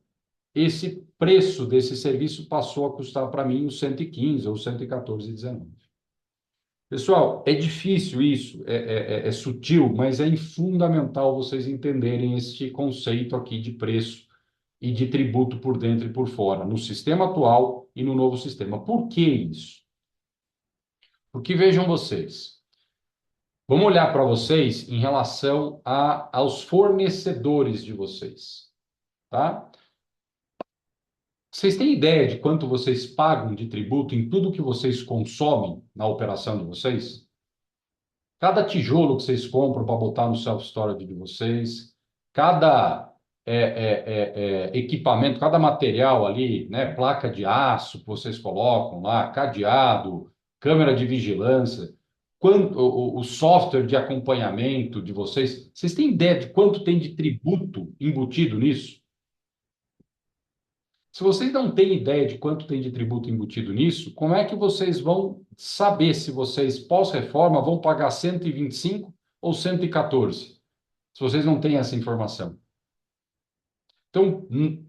esse preço desse serviço passou a custar para mim os 115 ou 114,19. Pessoal, é difícil isso, é sutil, mas é fundamental vocês entenderem este conceito aqui de preço e de tributo por dentro e por fora, no sistema atual e no novo sistema. Por que isso? Porque vejam vocês, vamos olhar para vocês em relação aos fornecedores de vocês, tá? Vocês têm ideia de quanto vocês pagam de tributo em tudo que vocês consomem na operação de vocês? Cada tijolo que vocês compram para botar no self-storage de vocês, cada equipamento, cada material ali, né, placa de aço que vocês colocam lá, cadeado, câmera de vigilância, o software de acompanhamento de vocês têm ideia de quanto tem de tributo embutido nisso? Se vocês não têm ideia de quanto tem de tributo embutido nisso, como é que vocês vão saber se vocês, pós-reforma, vão pagar 125 ou 114? Se vocês não têm essa informação. Então,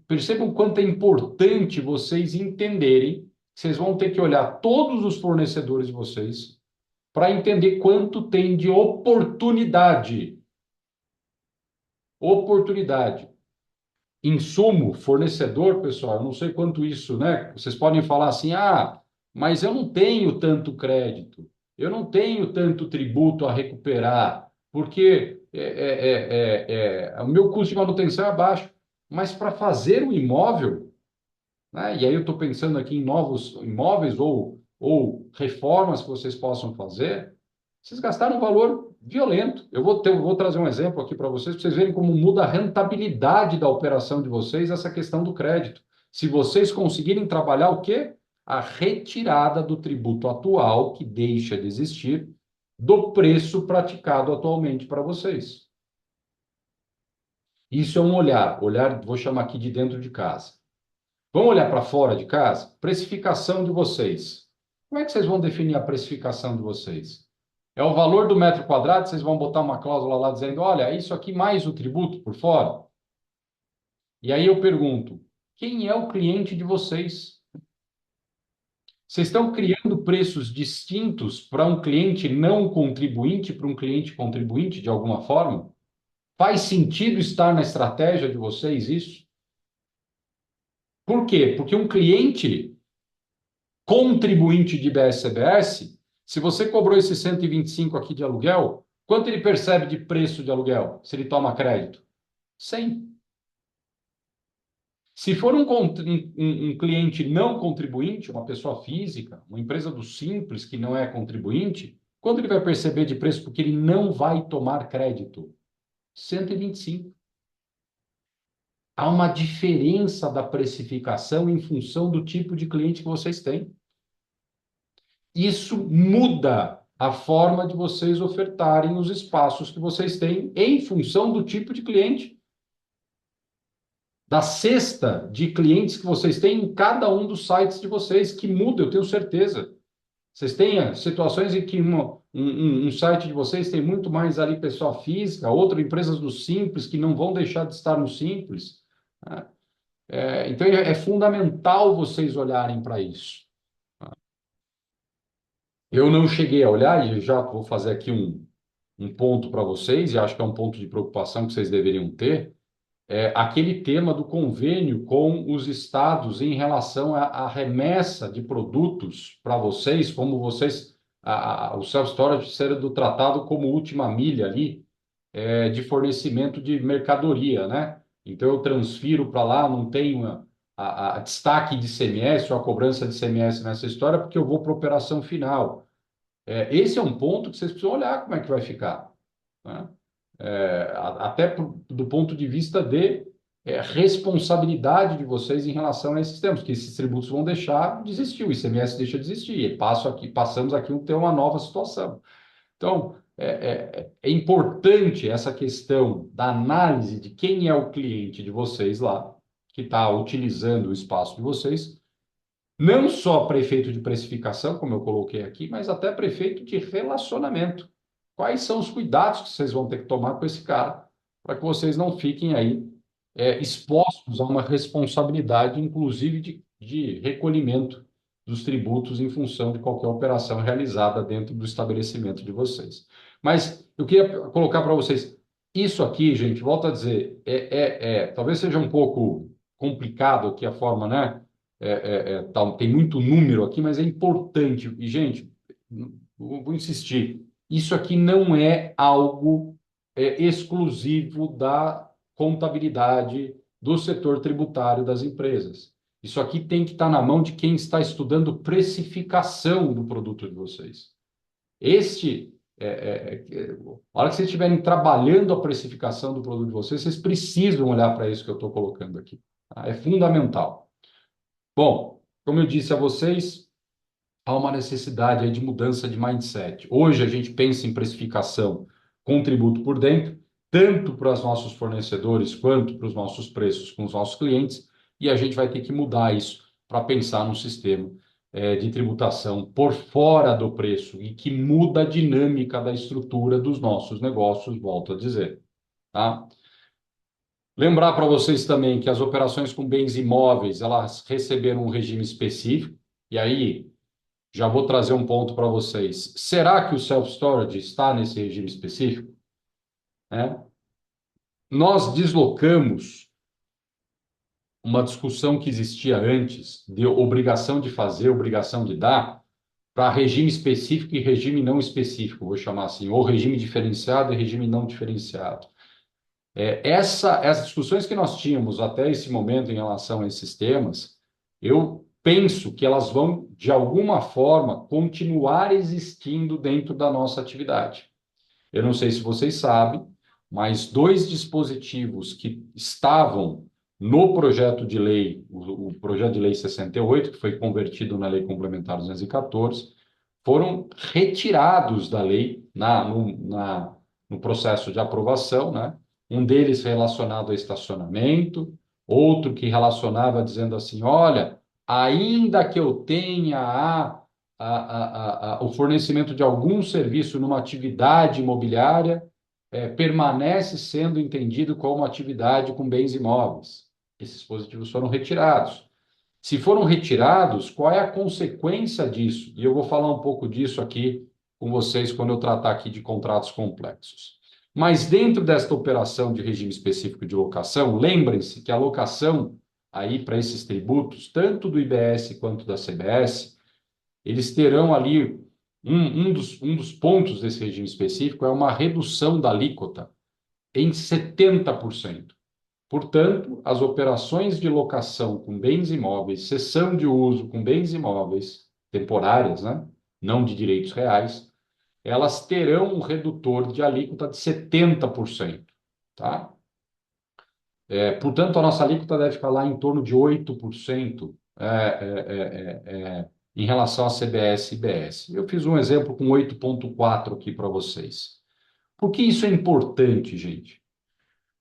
percebam quanto é importante vocês entenderem que vocês vão ter que olhar todos os fornecedores de vocês para entender quanto tem de oportunidade. Oportunidade. Insumo, fornecedor, pessoal, eu não sei quanto isso, né? Vocês podem falar assim, mas eu não tenho tanto crédito, eu não tenho tanto tributo a recuperar, porque o meu custo de manutenção é baixo. Mas para fazer o imóvel, né? E aí eu estou pensando aqui em novos imóveis ou reformas que vocês possam fazer, vocês gastaram um valor violento. Eu vou trazer um exemplo aqui para vocês verem como muda a rentabilidade da operação de vocês, essa questão do crédito. Se vocês conseguirem trabalhar o quê? A retirada do tributo atual, que deixa de existir, do preço praticado atualmente para vocês. Isso é um olhar, vou chamar aqui de dentro de casa. Vamos olhar para fora de casa? Precificação de vocês. Como é que vocês vão definir a precificação de vocês? É o valor do metro quadrado, vocês vão botar uma cláusula lá dizendo, olha, isso aqui mais o tributo por fora? E aí eu pergunto, quem é o cliente de vocês? Vocês estão criando preços distintos para um cliente não contribuinte, para um cliente contribuinte, de alguma forma? Faz sentido estar na estratégia de vocês isso? Por quê? Porque um cliente contribuinte de BS-CBS, se você cobrou esse 125 aqui de aluguel, quanto ele percebe de preço de aluguel, se ele toma crédito? 100. Se for um cliente não contribuinte, uma pessoa física, uma empresa do Simples que não é contribuinte, quanto ele vai perceber de preço porque ele não vai tomar crédito? 125. Há uma diferença da precificação em função do tipo de cliente que vocês têm. Isso muda a forma de vocês ofertarem os espaços que vocês têm em função do tipo de cliente. Da cesta de clientes que vocês têm em cada um dos sites de vocês, que muda, eu tenho certeza. Vocês têm situações em que um site de vocês tem muito mais ali pessoa física, outras empresas do Simples que não vão deixar de estar no Simples. Né? Então, é fundamental vocês olharem para isso. Eu não cheguei a olhar, e já vou fazer aqui um ponto para vocês, e acho que é um ponto de preocupação que vocês deveriam ter, aquele tema do convênio com os estados em relação à remessa de produtos para vocês, como vocês, o self-storage ser tratado como última milha ali, de fornecimento de mercadoria, né? Então, eu transfiro para lá, não tenho a destaque de ICMS ou a cobrança de ICMS nessa história, porque eu vou para a operação final. Esse é um ponto que vocês precisam olhar como é que vai ficar, né? Até do ponto de vista de responsabilidade de vocês em relação a esses temas, que esses tributos vão deixar de existir, o ICMS deixa de existir, passamos aqui a ter uma nova situação. Então, é importante essa questão da análise de quem é o cliente de vocês lá, que está utilizando o espaço de vocês, não só para efeito de precificação, como eu coloquei aqui, mas até para efeito de relacionamento. Quais são os cuidados que vocês vão ter que tomar com esse cara, para que vocês não fiquem aí expostos a uma responsabilidade, inclusive de recolhimento dos tributos em função de qualquer operação realizada dentro do estabelecimento de vocês. Mas eu queria colocar para vocês, isso aqui, gente, volto a dizer, talvez seja um pouco complicado aqui a forma, né? Tem muito número aqui, mas é importante. E, gente, vou insistir, isso aqui não é algo exclusivo da contabilidade do setor tributário das empresas. Isso aqui tem que estar na mão de quem está estudando precificação do produto de vocês. A hora que vocês estiverem trabalhando a precificação do produto de vocês, vocês precisam olhar para isso que eu estou colocando aqui. Tá? É fundamental. Bom, como eu disse a vocês, há uma necessidade aí de mudança de mindset. Hoje a gente pensa em precificação com tributo por dentro, tanto para os nossos fornecedores quanto para os nossos preços com os nossos clientes, e a gente vai ter que mudar isso para pensar num sistema de tributação por fora do preço e que muda a dinâmica da estrutura dos nossos negócios, volto a dizer. Tá? Lembrar para vocês também que as operações com bens imóveis, elas receberam um regime específico, e aí já vou trazer um ponto para vocês. Será que o self-storage está nesse regime específico? Nós deslocamos uma discussão que existia antes, de obrigação de fazer, obrigação de dar, para regime específico e regime não específico, vou chamar assim, ou regime diferenciado e regime não diferenciado. Essas discussões que nós tínhamos até esse momento em relação a esses temas, eu penso que elas vão, de alguma forma, continuar existindo dentro da nossa atividade. Eu não sei se vocês sabem, mas 2 dispositivos que estavam no projeto de lei, o projeto de lei 68, que foi convertido na Lei Complementar 214, foram retirados da lei no processo de aprovação, né? Um deles relacionado ao estacionamento, outro que relacionava dizendo assim, olha, ainda que eu tenha o fornecimento de algum serviço numa atividade imobiliária, permanece sendo entendido como atividade com bens imóveis. Esses dispositivos foram retirados. Se foram retirados, qual é a consequência disso? E eu vou falar um pouco disso aqui com vocês quando eu tratar aqui de contratos complexos. Mas dentro desta operação de regime específico de locação, lembrem-se que a locação aí para esses tributos, tanto do IBS quanto da CBS, eles terão ali um dos pontos desse regime específico é uma redução da alíquota em 70%. Portanto, as operações de locação com bens imóveis, cessão de uso com bens imóveis temporárias, né? Não de direitos reais, elas terão um redutor de alíquota de 70%. Tá? Portanto, a nossa alíquota deve ficar lá em torno de 8% em relação a CBS e IBS. Eu fiz um exemplo com 8,4% aqui para vocês. Por que isso é importante, gente?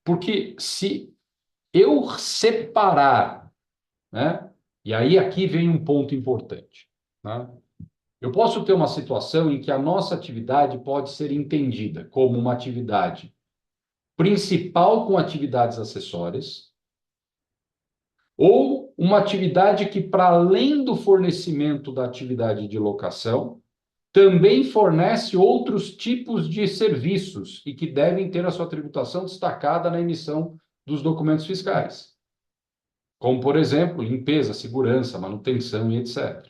Porque se eu separar, né? E aí aqui vem um ponto importante, né? Eu posso ter uma situação em que a nossa atividade pode ser entendida como uma atividade principal com atividades acessórias, ou uma atividade que, para além do fornecimento da atividade de locação, também fornece outros tipos de serviços e que devem ter a sua tributação destacada na emissão dos documentos fiscais, como, por exemplo, limpeza, segurança, manutenção e etc.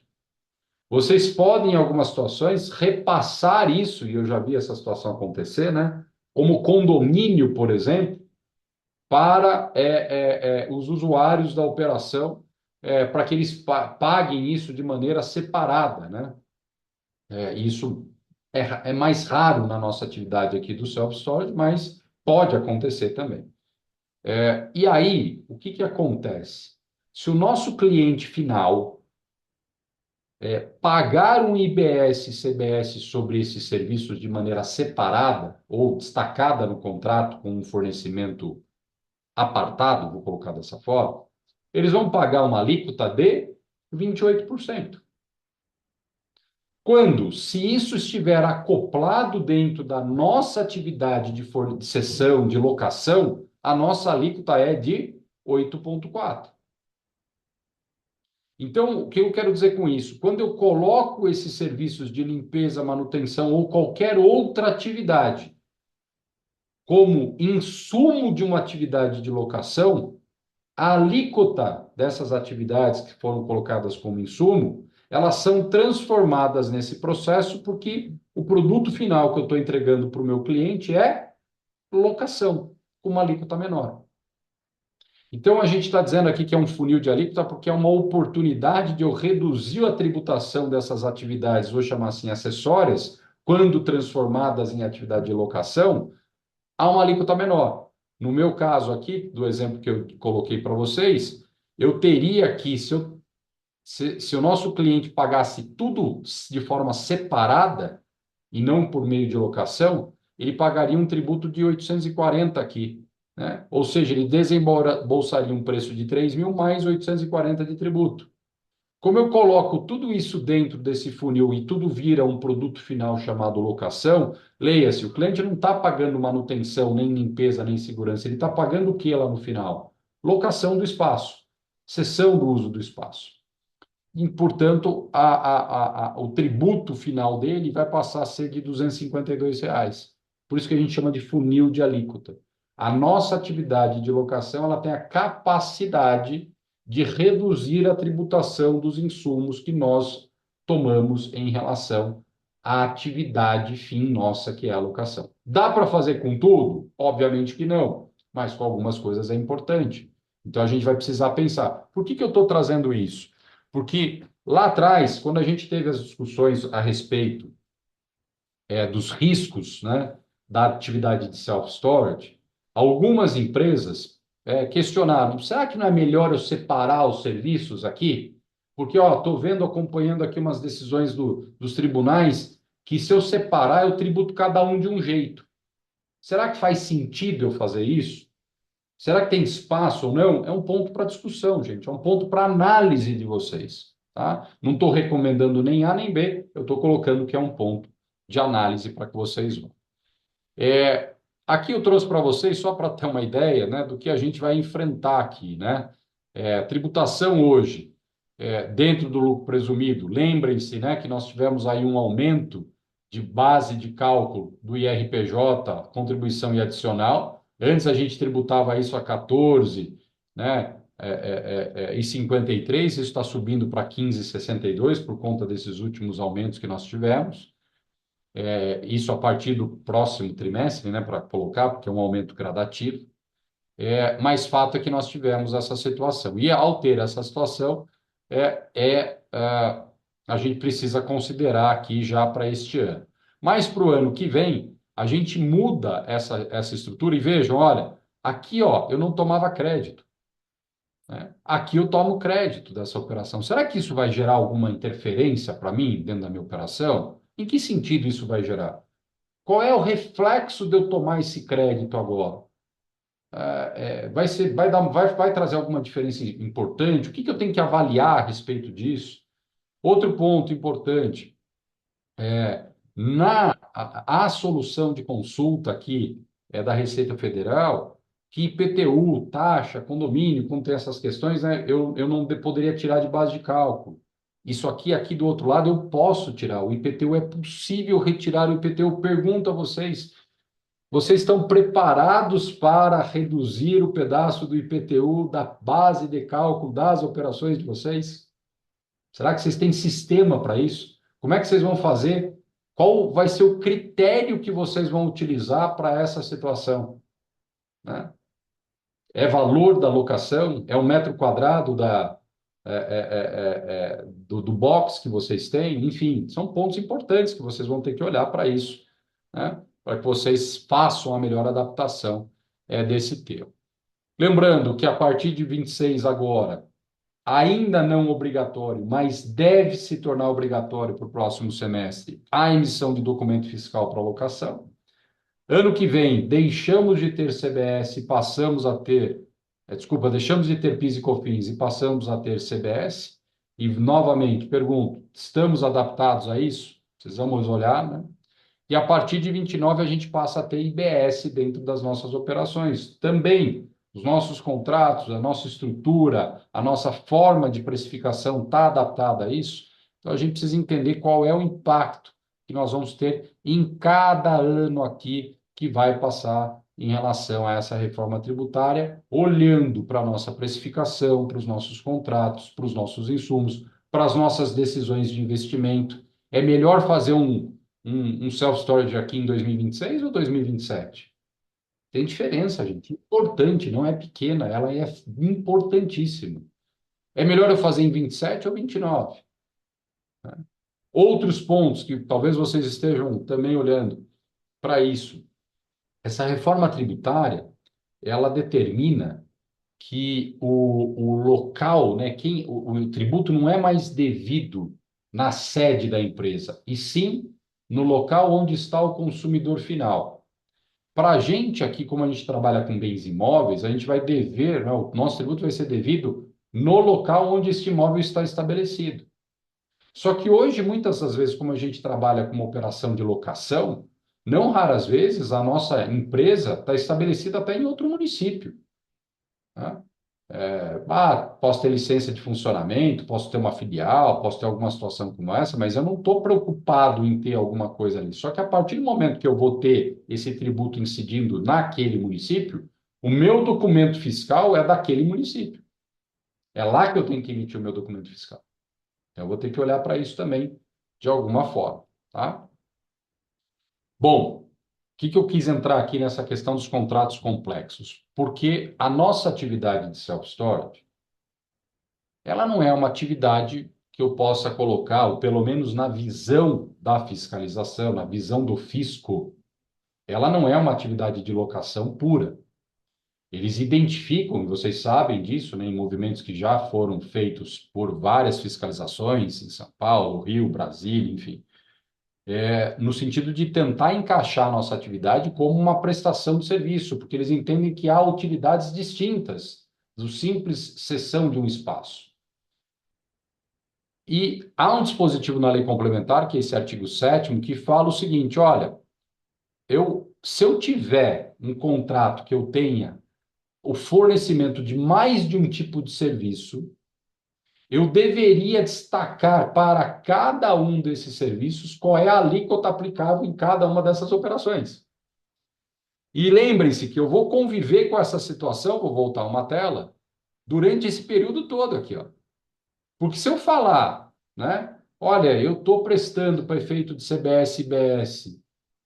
Vocês podem, em algumas situações, repassar isso, e eu já vi essa situação acontecer, né? Como condomínio, por exemplo, para os usuários da operação, para que eles paguem isso de maneira separada, né? Isso é mais raro na nossa atividade aqui do self-storage, mas pode acontecer também. E aí, o que acontece? Se o nosso cliente final pagar um IBS e CBS sobre esses serviços de maneira separada ou destacada no contrato com um fornecimento apartado, vou colocar dessa forma, eles vão pagar uma alíquota de 28%. Quando, se isso estiver acoplado dentro da nossa atividade de cessão, de locação, a nossa alíquota é de 8,4%. Então, o que eu quero dizer com isso? Quando eu coloco esses serviços de limpeza, manutenção ou qualquer outra atividade como insumo de uma atividade de locação, a alíquota dessas atividades que foram colocadas como insumo, elas são transformadas nesse processo porque o produto final que eu estou entregando para o meu cliente é locação, com uma alíquota menor. Então, a gente está dizendo aqui que é um funil de alíquota porque é uma oportunidade de eu reduzir a tributação dessas atividades, vou chamar assim, acessórias, quando transformadas em atividade de locação, a uma alíquota menor. No meu caso aqui, do exemplo que eu coloquei para vocês, eu teria que, se o nosso cliente pagasse tudo de forma separada, e não por meio de locação, ele pagaria um tributo de 840 aqui, né? Ou seja, ele desembolsaria um preço de 3.000 mais 840 de tributo. Como eu coloco tudo isso dentro desse funil e tudo vira um produto final chamado locação, leia-se, o cliente não está pagando manutenção, nem limpeza, nem segurança, ele está pagando o que lá no final? Locação do espaço, cessão do uso do espaço. E, portanto, o tributo final dele vai passar a ser de R$ 252. Por isso que a gente chama de funil de alíquota. A nossa atividade de locação ela tem a capacidade de reduzir a tributação dos insumos que nós tomamos em relação à atividade fim nossa, que é a locação. Dá para fazer com tudo? Obviamente que não, mas com algumas coisas é importante. Então, a gente vai precisar pensar, por que eu estou trazendo isso? Porque lá atrás, quando a gente teve as discussões a respeito dos riscos, né, da atividade de self-storage, algumas empresas questionaram, será que não é melhor eu separar os serviços aqui? Porque estou vendo, acompanhando aqui umas decisões dos tribunais, que se eu separar, eu tributo cada um de um jeito. Será que faz sentido eu fazer isso? Será que tem espaço ou não? É um ponto para discussão, gente. É um ponto para análise de vocês. Tá? Não estou recomendando nem A nem B, eu estou colocando que é um ponto de análise para que vocês vão. Aqui eu trouxe para vocês, só para ter uma ideia, né, do que a gente vai enfrentar aqui. Né? Tributação hoje, dentro do lucro presumido, lembrem-se, né, que nós tivemos aí um aumento de base de cálculo do IRPJ, contribuição e adicional. Antes a gente tributava isso a 14, né, e 53, isso está subindo para 15,62 por conta desses últimos aumentos que nós tivemos. Isso a partir do próximo trimestre, né, para colocar, porque é um aumento gradativo. Mas fato é que nós tivemos essa situação. E ao ter essa situação, a gente precisa considerar aqui já para este ano. Mas para o ano que vem, a gente muda essa estrutura e vejam, olha, aqui eu não tomava crédito. Né? Aqui eu tomo crédito dessa operação. Será que isso vai gerar alguma interferência para mim dentro da minha operação? Em que sentido isso vai gerar? Qual é o reflexo de eu tomar esse crédito agora? Vai trazer alguma diferença importante? O que eu tenho que avaliar a respeito disso? Outro ponto importante, a solução de consulta aqui da Receita Federal, que IPTU, taxa, condomínio, como tem essas questões, né, eu não poderia tirar de base de cálculo. Isso aqui do outro lado, eu posso tirar. O IPTU é possível retirar o IPTU. Pergunto a vocês, vocês estão preparados para reduzir o pedaço do IPTU da base de cálculo das operações de vocês? Será que vocês têm sistema para isso? Como é que vocês vão fazer? Qual vai ser o critério que vocês vão utilizar para essa situação? Né? É valor da locação? É o metro quadrado do box que vocês têm? Enfim, são pontos importantes que vocês vão ter que olhar para isso, né? Para que vocês façam a melhor adaptação desse termo. Lembrando que a partir de 26 agora, ainda não obrigatório, mas deve se tornar obrigatório para o próximo semestre, a emissão de documento fiscal para locação. Ano que vem, deixamos de ter CBS e passamos a ter, deixamos de ter PIS e COFINS e passamos a ter CBS. E, novamente, pergunto, estamos adaptados a isso? Precisamos olhar, né? E a partir de 29 a gente passa a ter IBS dentro das nossas operações. Também os nossos contratos, a nossa estrutura, a nossa forma de precificação está adaptada a isso. Então a gente precisa entender qual é o impacto que nós vamos ter em cada ano aqui que vai passar em relação a essa reforma tributária, olhando para a nossa precificação, para os nossos contratos, para os nossos insumos, para as nossas decisões de investimento. É melhor fazer um self-storage aqui em 2026 ou 2027? Tem diferença, gente. Importante, não é pequena, ela é importantíssima. É melhor eu fazer em 27 ou 29? Né? Outros pontos que talvez vocês estejam também olhando para isso. Essa reforma tributária, ela determina que o local, né, o tributo não é mais devido na sede da empresa, e sim no local onde está o consumidor final. Para a gente aqui, como a gente trabalha com bens imóveis, a gente vai dever, né, o nosso tributo vai ser devido no local onde este imóvel está estabelecido. Só que hoje, muitas das vezes, como a gente trabalha com uma operação de locação, não raras vezes a nossa empresa está estabelecida até em outro município. Né? Posso ter licença de funcionamento, posso ter uma filial, posso ter alguma situação como essa, mas eu não estou preocupado em ter alguma coisa ali. Só que a partir do momento que eu vou ter esse tributo incidindo naquele município, o meu documento fiscal é daquele município. É lá que eu tenho que emitir o meu documento fiscal. Então, eu vou ter que olhar para isso também de alguma forma, tá? Bom, o que eu quis entrar aqui nessa questão dos contratos complexos? Porque a nossa atividade de self-storage, ela não é uma atividade que eu possa colocar, ou pelo menos na visão da fiscalização, na visão do fisco, ela não é uma atividade de locação pura. Eles identificam, e vocês sabem disso, né, em movimentos que já foram feitos por várias fiscalizações em São Paulo, Rio, Brasília, enfim, no sentido de tentar encaixar a nossa atividade como uma prestação de serviço, porque eles entendem que há utilidades distintas do simples cessão de um espaço. E há um dispositivo na lei complementar, que é esse artigo 7º, que fala o seguinte, olha, se eu tiver um contrato que eu tenha o fornecimento de mais de um tipo de serviço, eu deveria destacar para cada um desses serviços qual é a alíquota aplicável em cada uma dessas operações. E lembrem-se que eu vou conviver com essa situação, vou voltar uma tela, durante esse período todo aqui, ó. Porque se eu falar, né, olha, eu estou prestando para efeito de CBS e IBS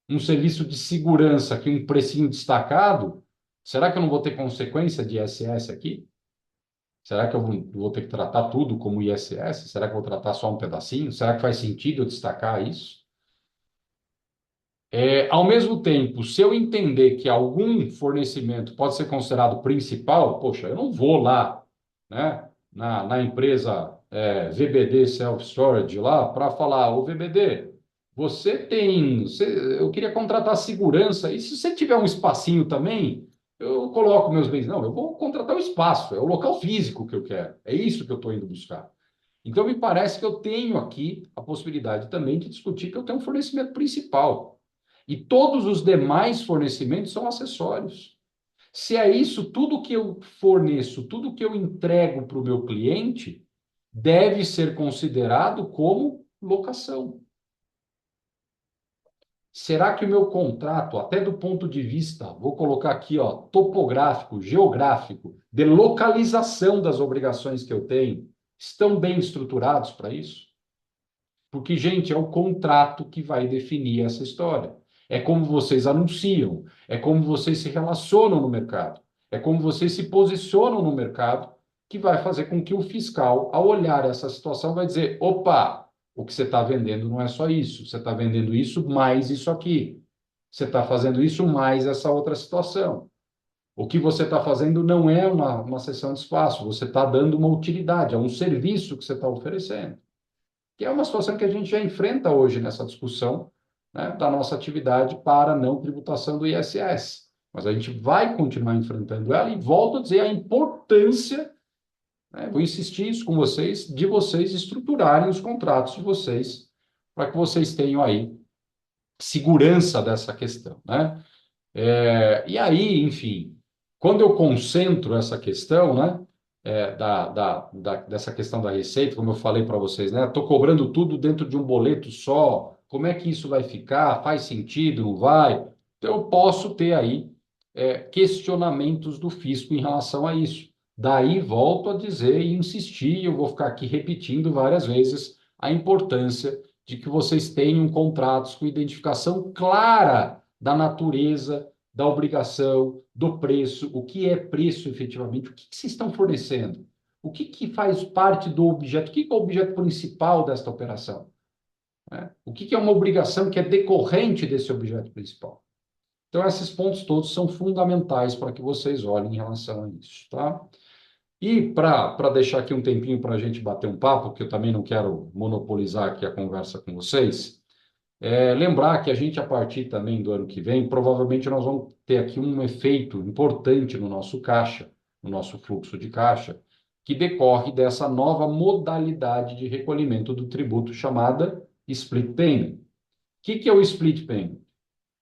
um serviço de segurança aqui, um precinho destacado, será que eu não vou ter consequência de ISS aqui? Será que eu vou ter que tratar tudo como ISS? Será que eu vou tratar só um pedacinho? Será que faz sentido eu destacar isso? Ao mesmo tempo, se eu entender que algum fornecimento pode ser considerado principal, poxa, eu não vou lá, né, na empresa VBD Self Storage lá para falar, ô VBD, eu queria contratar segurança, e se você tiver um espacinho também, eu coloco meus bens. Não, eu vou contratar o espaço, é o local físico que eu quero, é isso que eu estou indo buscar. Então, me parece que eu tenho aqui a possibilidade também de discutir que eu tenho um fornecimento principal. E todos os demais fornecimentos são acessórios. Se é isso, tudo que eu forneço, tudo que eu entrego para o meu cliente, deve ser considerado como locação. Será que o meu contrato, até do ponto de vista, vou colocar aqui, ó, topográfico, geográfico, de localização das obrigações que eu tenho, estão bem estruturados para isso? Porque, gente, é o contrato que vai definir essa história. É como vocês anunciam, é como vocês se relacionam no mercado, é como vocês se posicionam no mercado, que vai fazer com que o fiscal, ao olhar essa situação, vai dizer, opa, o que você está vendendo não é só isso, você está vendendo isso mais isso aqui, você está fazendo isso mais essa outra situação. o que você está fazendo não é uma cessão de espaço, você está dando uma utilidade, é um serviço que você está oferecendo. Que é uma situação que a gente já enfrenta hoje nessa discussão, né, da nossa atividade para não tributação do ISS. Mas a gente vai continuar enfrentando ela e volto a dizer a importância, né, vou insistir isso com vocês, de vocês estruturarem os contratos de vocês, para que vocês tenham aí segurança dessa questão, né? E aí, enfim, quando eu concentro essa questão, né, dessa questão da receita, como eu falei para vocês, né, estou cobrando tudo dentro de um boleto só, como é que isso vai ficar? Faz sentido? Não vai? Então, eu posso ter aí questionamentos do fisco em relação a isso. Daí, volto a dizer e insistir, eu vou ficar aqui repetindo várias vezes a importância de que vocês tenham contratos com identificação clara da natureza, da obrigação, do preço, o que é preço efetivamente, o que vocês estão fornecendo, o que faz parte do objeto, o que é o objeto principal desta operação, né? O que é uma obrigação que é decorrente desse objeto principal. Então, esses pontos todos são fundamentais para que vocês olhem em relação a isso, tá? E para deixar aqui um tempinho para a gente bater um papo, porque eu também não quero monopolizar aqui a conversa com vocês, lembrar que a gente, a partir também do ano que vem, provavelmente nós vamos ter aqui um efeito importante no nosso caixa, no nosso fluxo de caixa, que decorre dessa nova modalidade de recolhimento do tributo chamada split payment. O que é o split payment?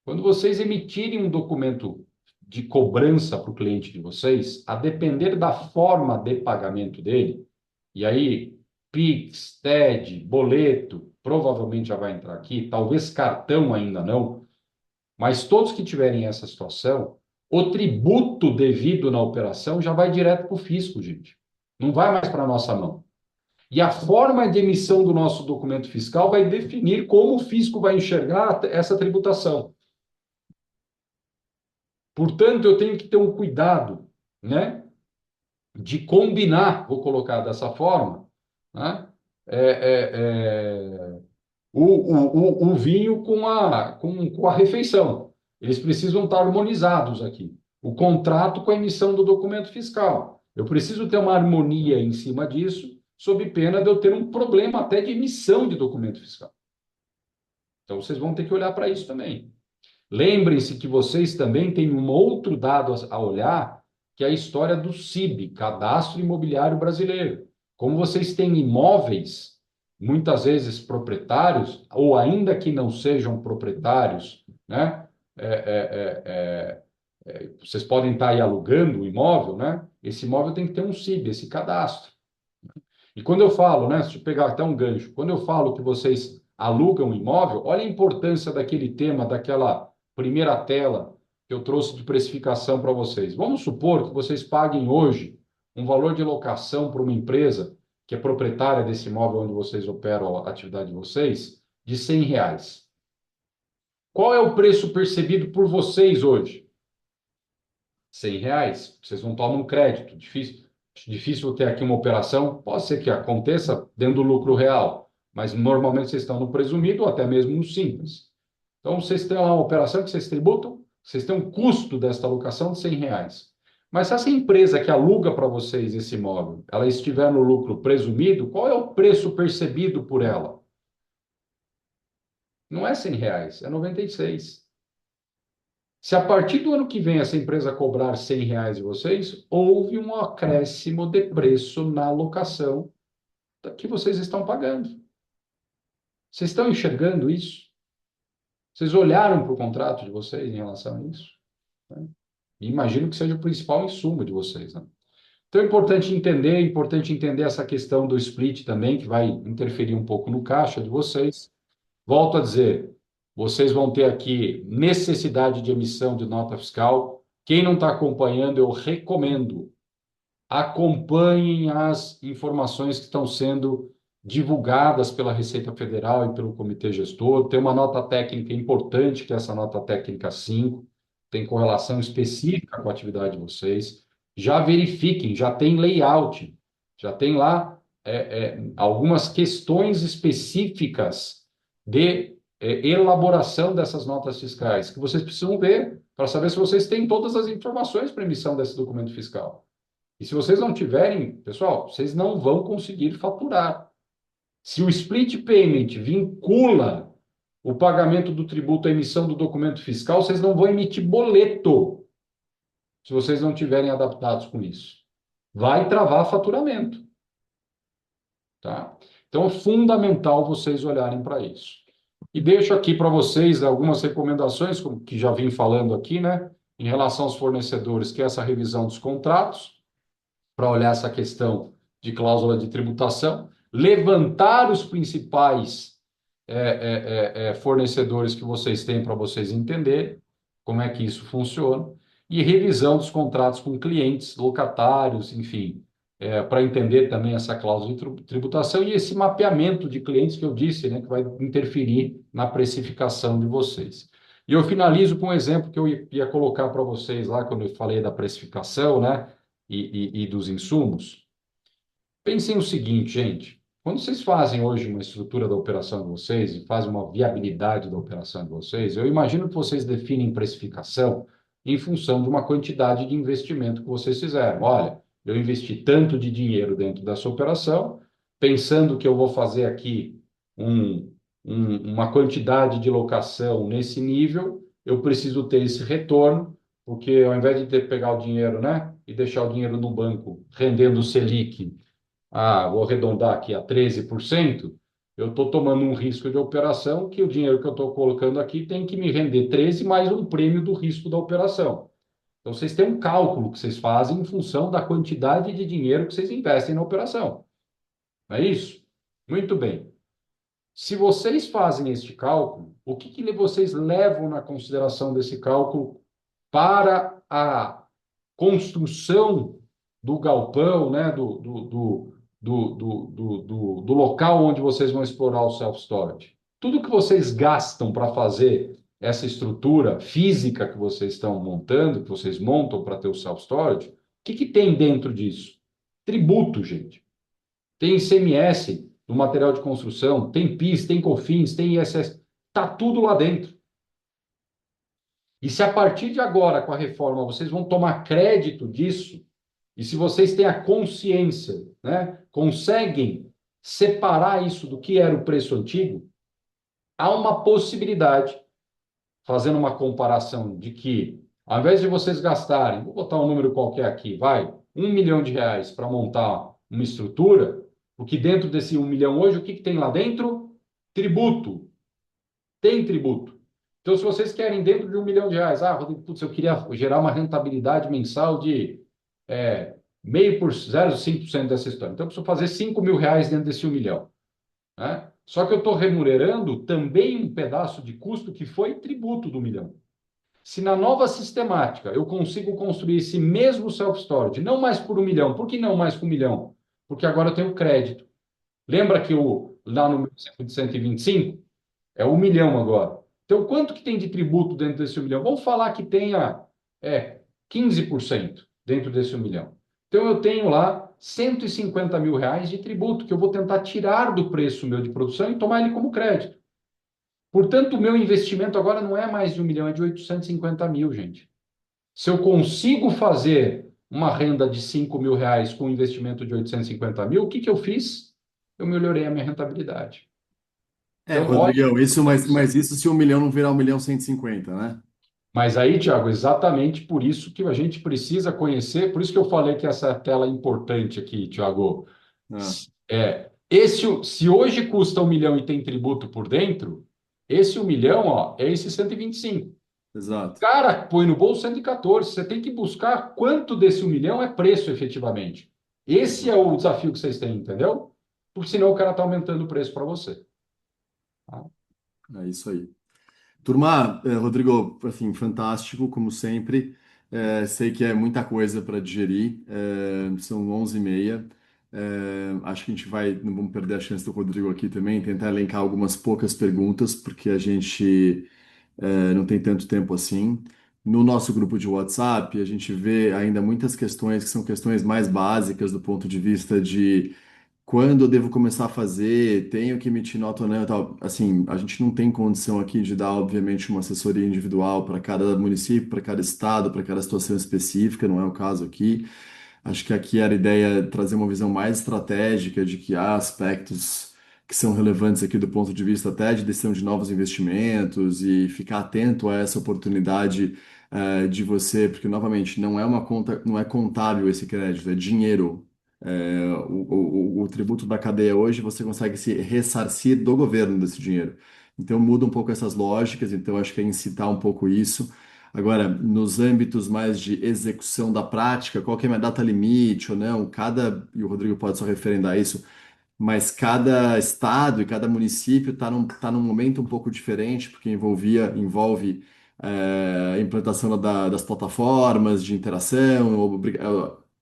Quando vocês emitirem um documento de cobrança para o cliente de vocês, a depender da forma de pagamento dele, e aí Pix, TED, boleto, provavelmente já vai entrar aqui, talvez cartão ainda não, mas todos que tiverem essa situação, o tributo devido na operação já vai direto para o fisco, gente. Não vai mais para a nossa mão. E a forma de emissão do nosso documento fiscal vai definir como o fisco vai enxergar essa tributação. Portanto, eu tenho que ter um cuidado, né, de combinar, vou colocar dessa forma, né, o vinho com a refeição. Eles precisam estar harmonizados aqui. O contrato com a emissão do documento fiscal. Eu preciso ter uma harmonia em cima disso, sob pena de eu ter um problema até de emissão de documento fiscal. Então, vocês vão ter que olhar para isso também. Lembrem-se que vocês também têm um outro dado a olhar, que é a história do CIB, Cadastro Imobiliário Brasileiro. Como vocês têm imóveis, muitas vezes proprietários, ou ainda que não sejam proprietários, né? Vocês podem estar aí alugando o imóvel, né? Esse imóvel tem que ter um CIB, esse cadastro. E quando eu falo, né? Deixa eu pegar até um gancho. Quando eu falo que vocês alugam imóvel, olha a importância daquele tema, daquela primeira tela que eu trouxe de precificação para vocês. Vamos supor que vocês paguem hoje um valor de locação para uma empresa que é proprietária desse imóvel onde vocês operam a atividade de vocês, de R$ 100. Qual é o preço percebido por vocês hoje? R$ 100. Vocês não tomam crédito. Difícil ter aqui uma operação. Pode ser que aconteça dentro do lucro real, mas normalmente vocês estão no presumido ou até mesmo no simples. Então, vocês têm lá uma operação que vocês tributam, vocês têm um custo desta alocação de R$ 100. Mas se essa empresa que aluga para vocês esse imóvel, ela estiver no lucro presumido, qual é o preço percebido por ela? Não é R$ 100, é 96. Se a partir do ano que vem essa empresa cobrar R$ 100 de vocês, houve um acréscimo de preço na locação que vocês estão pagando. Vocês estão enxergando isso? Vocês olharam para o contrato de vocês em relação a isso? Né? Imagino que seja o principal insumo de vocês, né? Então é importante entender essa questão do split também, que vai interferir um pouco no caixa de vocês. Volto a dizer, vocês vão ter aqui necessidade de emissão de nota fiscal. Quem não está acompanhando, eu recomendo. Acompanhem as informações que estão sendo divulgadas pela Receita Federal e pelo Comitê Gestor. Tem uma nota técnica importante, que é essa nota técnica 5, tem correlação específica com a atividade de vocês. Já verifiquem, já tem layout, já tem lá algumas questões específicas de elaboração dessas notas fiscais, que vocês precisam ver para saber se vocês têm todas as informações para emissão desse documento fiscal. E se vocês não tiverem, pessoal, vocês não vão conseguir faturar. Se o split payment vincula o pagamento do tributo à emissão do documento fiscal, vocês não vão emitir boleto se vocês não tiverem adaptados com isso. Vai travar faturamento. Tá? Então, é fundamental vocês olharem para isso. E deixo aqui para vocês algumas recomendações, como que já vim falando aqui, né? Em relação aos fornecedores, que é essa revisão dos contratos, para olhar essa questão de cláusula de tributação, levantar os principais fornecedores que vocês têm para vocês entenderem como é que isso funciona, e revisão dos contratos com clientes, locatários, enfim, para entender também essa cláusula de tributação e esse mapeamento de clientes que eu disse, né, que vai interferir na precificação de vocês. E eu finalizo com um exemplo que eu ia colocar para vocês lá, quando eu falei da precificação, né, e dos insumos. Pensem o seguinte, gente, quando vocês fazem hoje uma estrutura da operação de vocês e fazem uma viabilidade da operação de vocês, eu imagino que vocês definem precificação em função de uma quantidade de investimento que vocês fizeram. Olha, eu investi tanto de dinheiro dentro dessa operação, pensando que eu vou fazer aqui uma quantidade de locação nesse nível, eu preciso ter esse retorno, porque ao invés de ter que pegar o dinheiro, né, e deixar o dinheiro no banco rendendo o Selic, vou arredondar aqui a 13%, eu estou tomando um risco de operação que o dinheiro que eu estou colocando aqui tem que me render 13 mais um prêmio do risco da operação. Então, vocês têm um cálculo que vocês fazem em função da quantidade de dinheiro que vocês investem na operação. Não é isso? Muito bem. Se vocês fazem este cálculo, o que vocês levam na consideração desse cálculo para a construção do galpão, né, do local onde vocês vão explorar o self-storage? Tudo que vocês gastam para fazer essa estrutura física que vocês estão montando, que vocês montam para ter o self-storage, o que tem dentro disso? Tributo, gente. Tem ICMS do material de construção, tem PIS, tem COFINS, tem ISS, está tudo lá dentro. E se a partir de agora, com a reforma, vocês vão tomar crédito disso, e se vocês têm a consciência, né, conseguem separar isso do que era o preço antigo, há uma possibilidade, fazendo uma comparação, de que, ao invés de vocês gastarem, vou botar um número qualquer aqui, vai, R$ 1 milhão para montar uma estrutura, porque dentro desse 1 milhão hoje, o que tem lá dentro? Tributo. Tem tributo. Então, se vocês querem dentro de R$ 1 milhão, Rodrigo, putz, eu queria gerar uma rentabilidade mensal de 0,5% dessa história. Então, eu preciso fazer R$ 5.000 dentro desse 1 milhão. Né? Só que eu estou remunerando também um pedaço de custo que foi tributo do 1 milhão. Se na nova sistemática eu consigo construir esse mesmo self-storage, não mais por 1 milhão, por que não mais por 1 milhão? Porque agora eu tenho crédito. Lembra que lá no meu exemplo de 125, é 1 milhão agora. Então, quanto que tem de tributo dentro desse 1 milhão? Vamos falar que tenha 15% dentro desse 1 milhão. Então, eu tenho lá R$ 150.000 de tributo, que eu vou tentar tirar do preço meu de produção e tomar ele como crédito. Portanto, o meu investimento agora não é mais de 1 milhão, é de 850 mil, gente. Se eu consigo fazer uma renda de R$ 5.000 com um investimento de 850 mil, o que eu fiz? Eu melhorei a minha rentabilidade. Então, Rodrigão, mas isso se 1 milhão não virar 1.150.000, né? Mas aí, Thiago, exatamente por isso que a gente precisa conhecer, por isso que eu falei que essa tela é importante aqui, Thiago. Se hoje custa 1 milhão e tem tributo por dentro, esse 1 milhão, é esse 125. Exato. O cara põe no bolso 114. Você tem que buscar quanto desse 1 milhão é preço efetivamente. Esse é o desafio que vocês têm, entendeu? Porque senão o cara está aumentando o preço para você. É isso aí. Turma, Rodrigo, assim, fantástico, como sempre. Sei que é muita coisa para digerir. São 11h30. Acho que a gente não vamos perder a chance do Rodrigo aqui também, tentar elencar algumas poucas perguntas, porque a gente não tem tanto tempo assim. No nosso grupo de WhatsApp, a gente vê ainda muitas questões que são questões mais básicas do ponto de vista de quando eu devo começar a fazer, tenho que emitir nota ou não, e tal. Assim, a gente não tem condição aqui de dar, obviamente, uma assessoria individual para cada município, para cada estado, para cada situação específica, não é o caso aqui. Acho que aqui era a ideia trazer uma visão mais estratégica de que há aspectos que são relevantes aqui do ponto de vista até de decisão de novos investimentos e ficar atento a essa oportunidade de você, porque novamente não é uma conta, não é contábil esse crédito, é dinheiro. O tributo da cadeia hoje você consegue se ressarcir do governo desse dinheiro. Então muda um pouco essas lógicas, então acho que é incitar um pouco isso. Agora, nos âmbitos mais de execução da prática, qual que é a minha data limite ou não? E o Rodrigo pode só referendar isso, mas cada estado e cada município tá num momento um pouco diferente, porque envolve a implantação das plataformas de interação,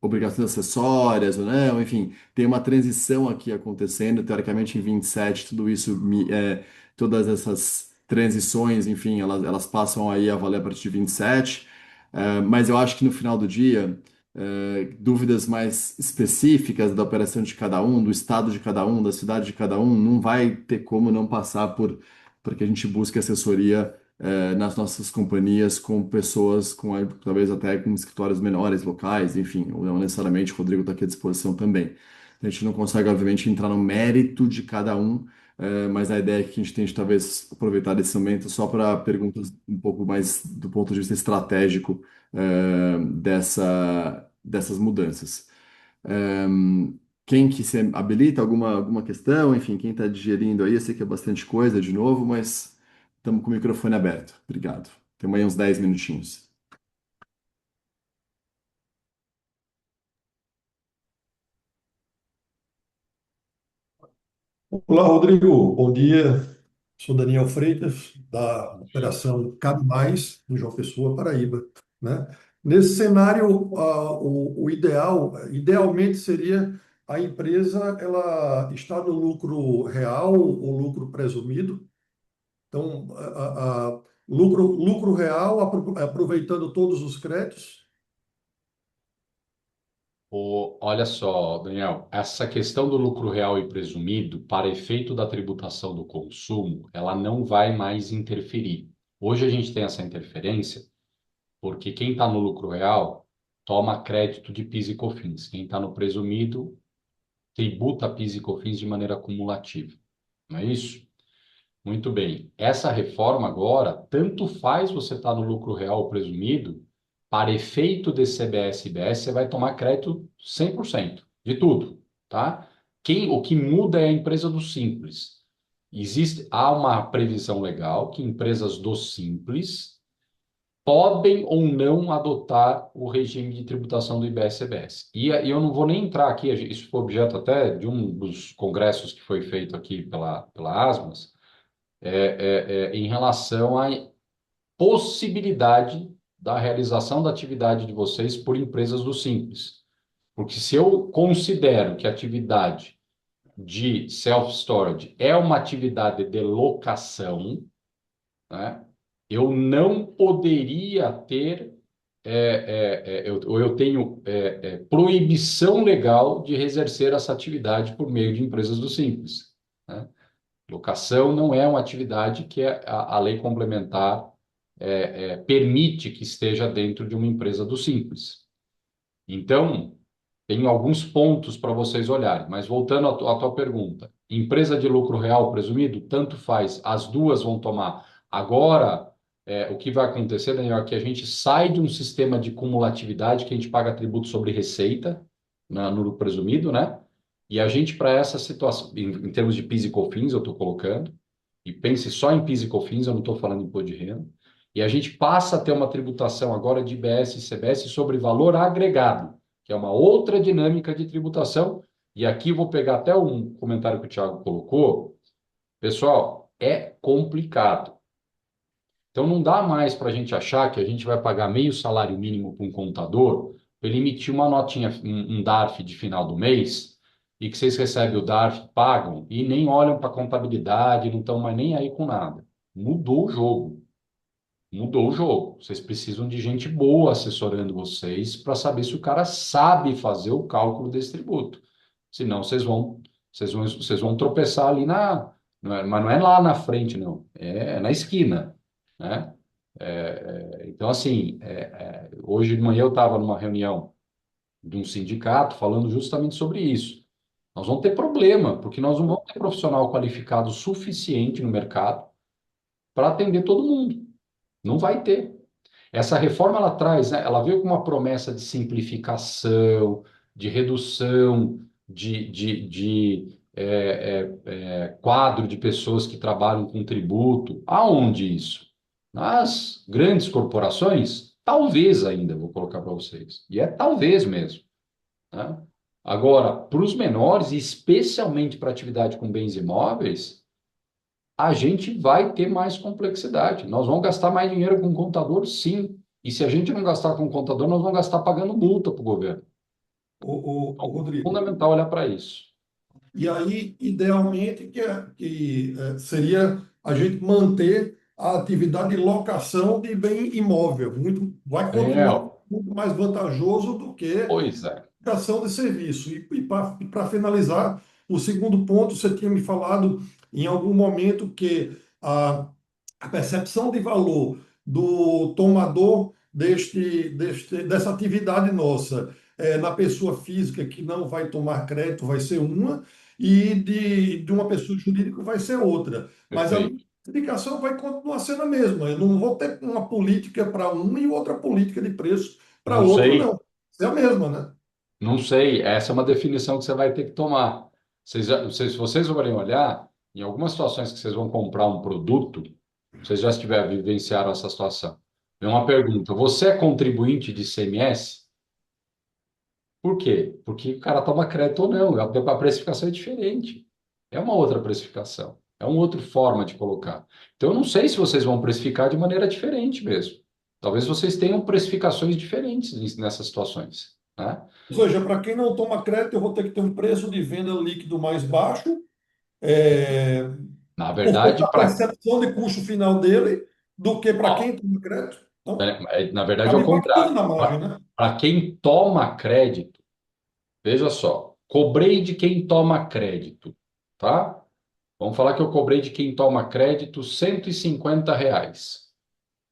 obrigações acessórias ou não, enfim, tem uma transição aqui acontecendo, teoricamente em 27, tudo isso, todas essas transições, enfim, elas passam aí a valer a partir de 27, mas eu acho que no final do dia dúvidas mais específicas da operação de cada um, do estado de cada um, da cidade de cada um, não vai ter como não passar porque a gente busca assessoria nas nossas companhias com pessoas talvez até com escritórios menores, locais, enfim, ou não necessariamente, o Rodrigo está aqui à disposição também. A gente não consegue, obviamente, entrar no mérito de cada um, mas a ideia é que a gente tem de talvez aproveitar desse momento só para perguntas um pouco mais do ponto de vista estratégico dessas mudanças. Quem que se habilita? Alguma questão? Enfim, quem está digerindo aí, eu sei que é bastante coisa de novo, mas estamos com o microfone aberto. Obrigado. Temos aí uns 10 minutinhos. Olá, Rodrigo. Bom dia. Sou Daniel Freitas, da Operação Cabe Mais, em João Pessoa, Paraíba, né? Nesse cenário, o idealmente seria a empresa ela está no lucro real ou lucro presumido. Então, lucro real, aproveitando todos os créditos. Olha só, Daniel, essa questão do lucro real e presumido, para efeito da tributação do consumo, ela não vai mais interferir. Hoje a gente tem essa interferência porque quem está no lucro real toma crédito de PIS e COFINS. Quem está no presumido tributa PIS e COFINS de maneira cumulativa. Não é isso? Muito bem. Essa reforma agora, tanto faz você estar no lucro real ou presumido, para efeito de CBS e IBS, você vai tomar crédito 100% de tudo, tá? O que muda é a empresa do Simples. Há uma previsão legal que empresas do Simples podem ou não adotar o regime de tributação do IBS-CBS. E eu não vou nem entrar aqui, isso foi objeto até de um dos congressos que foi feito aqui pela Asmas, em relação à possibilidade da realização da atividade de vocês por empresas do Simples. Porque se eu considero que a atividade de self-storage é uma atividade de locação, né, eu não poderia ter, eu tenho proibição legal de exercer essa atividade por meio de empresas do Simples, né? Locação não é uma atividade que a lei complementar permite que esteja dentro de uma empresa do Simples. Então, tem alguns pontos para vocês olharem, mas voltando à tua pergunta, empresa de lucro real presumido, tanto faz, as duas vão tomar. Agora, o que vai acontecer, Daniel, é que a gente sai de um sistema de cumulatividade que a gente paga tributo sobre receita, no lucro presumido, né? E a gente, para essa situação, em termos de PIS e COFINS, eu estou colocando, e pense só em PIS e COFINS, eu não estou falando em imposto de renda, e a gente passa a ter uma tributação agora de IBS e CBS sobre valor agregado, que é uma outra dinâmica de tributação, e aqui vou pegar até um comentário que o Thiago colocou. Pessoal, é complicado. Então, não dá mais para a gente achar que a gente vai pagar meio salário mínimo para um contador, para ele emitir uma notinha, um DARF de final do mês, e que vocês recebem o DARF, pagam, e nem olham para a contabilidade, não estão mais nem aí com nada. Mudou o jogo. Mudou o jogo. Vocês precisam de gente boa assessorando vocês para saber se o cara sabe fazer o cálculo desse tributo. Senão, vocês vão Vocês vão tropeçar ali mas não é lá na frente, não. É na esquina, né? Então, assim, hoje de manhã eu estava numa reunião de um sindicato falando justamente sobre isso. Nós vamos ter problema, porque nós não vamos ter profissional qualificado suficiente no mercado para atender todo mundo. Não vai ter. Essa reforma ela traz, né, ela veio com uma promessa de simplificação, de redução de quadro de pessoas que trabalham com tributo. Aonde isso? Nas grandes corporações? Talvez ainda, vou colocar para vocês. E é talvez mesmo, né? Agora, para os menores, e especialmente para atividade com bens imóveis, a gente vai ter mais complexidade. Nós vamos gastar mais dinheiro com contador, sim. E se a gente não gastar com contador, nós vamos gastar pagando multa para o governo. O Então, é Rodrigo, fundamental olhar para isso. e aí, idealmente, seria a gente manter a atividade de locação de bem imóvel. Vai É, continuar muito mais vantajoso do que pois é. prestação de serviço. E para finalizar, o segundo ponto, você tinha me falado em algum momento que a percepção de valor do tomador dessa atividade nossa na pessoa física que não vai tomar crédito vai ser uma, e de uma pessoa jurídica vai ser outra. Mas a Perfeito. indicação vai continuar sendo a mesma. Eu não vou ter uma política para um e outra política de preço para Não outro, sei, não. É a mesma, né? não sei. Essa é uma definição que você vai ter que tomar. Se vocês forem olhar, em algumas situações que vocês vão comprar um produto, vocês já estiveram vivenciaram essa situação. Vem uma pergunta: você é contribuinte de ICMS? Por quê? Porque o cara toma crédito ou não. A precificação é diferente. É uma outra precificação. É uma outra forma de colocar. Então, eu não sei se vocês vão precificar de maneira diferente mesmo. Talvez vocês tenham precificações diferentes nessas situações, né? Ou seja, para quem não toma crédito, eu vou ter que ter um preço de venda líquido mais baixo, é, Na por conta verdade, da percepção de custo final dele, do que para ó, quem toma crédito. Então, na verdade é acaba o impactando contrário. na margem, né? Para quem toma crédito, veja só, cobrei de quem toma crédito, tá? Vamos falar que eu cobrei de quem toma crédito R$ 150.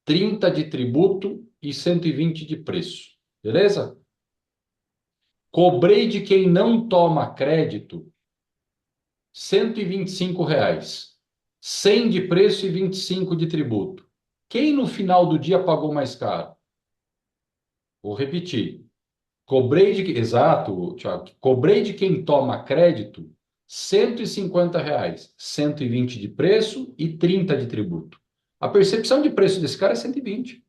30 de tributo e 120 de preço. Beleza? Cobrei de quem não toma crédito R$ 125. 100 de preço e 25 de tributo. Quem no final do dia pagou mais caro? Vou repetir. Exato, Thiago. Cobrei de quem toma crédito R$ 150, 120 de preço e 30 de tributo. A percepção de preço desse cara é 120.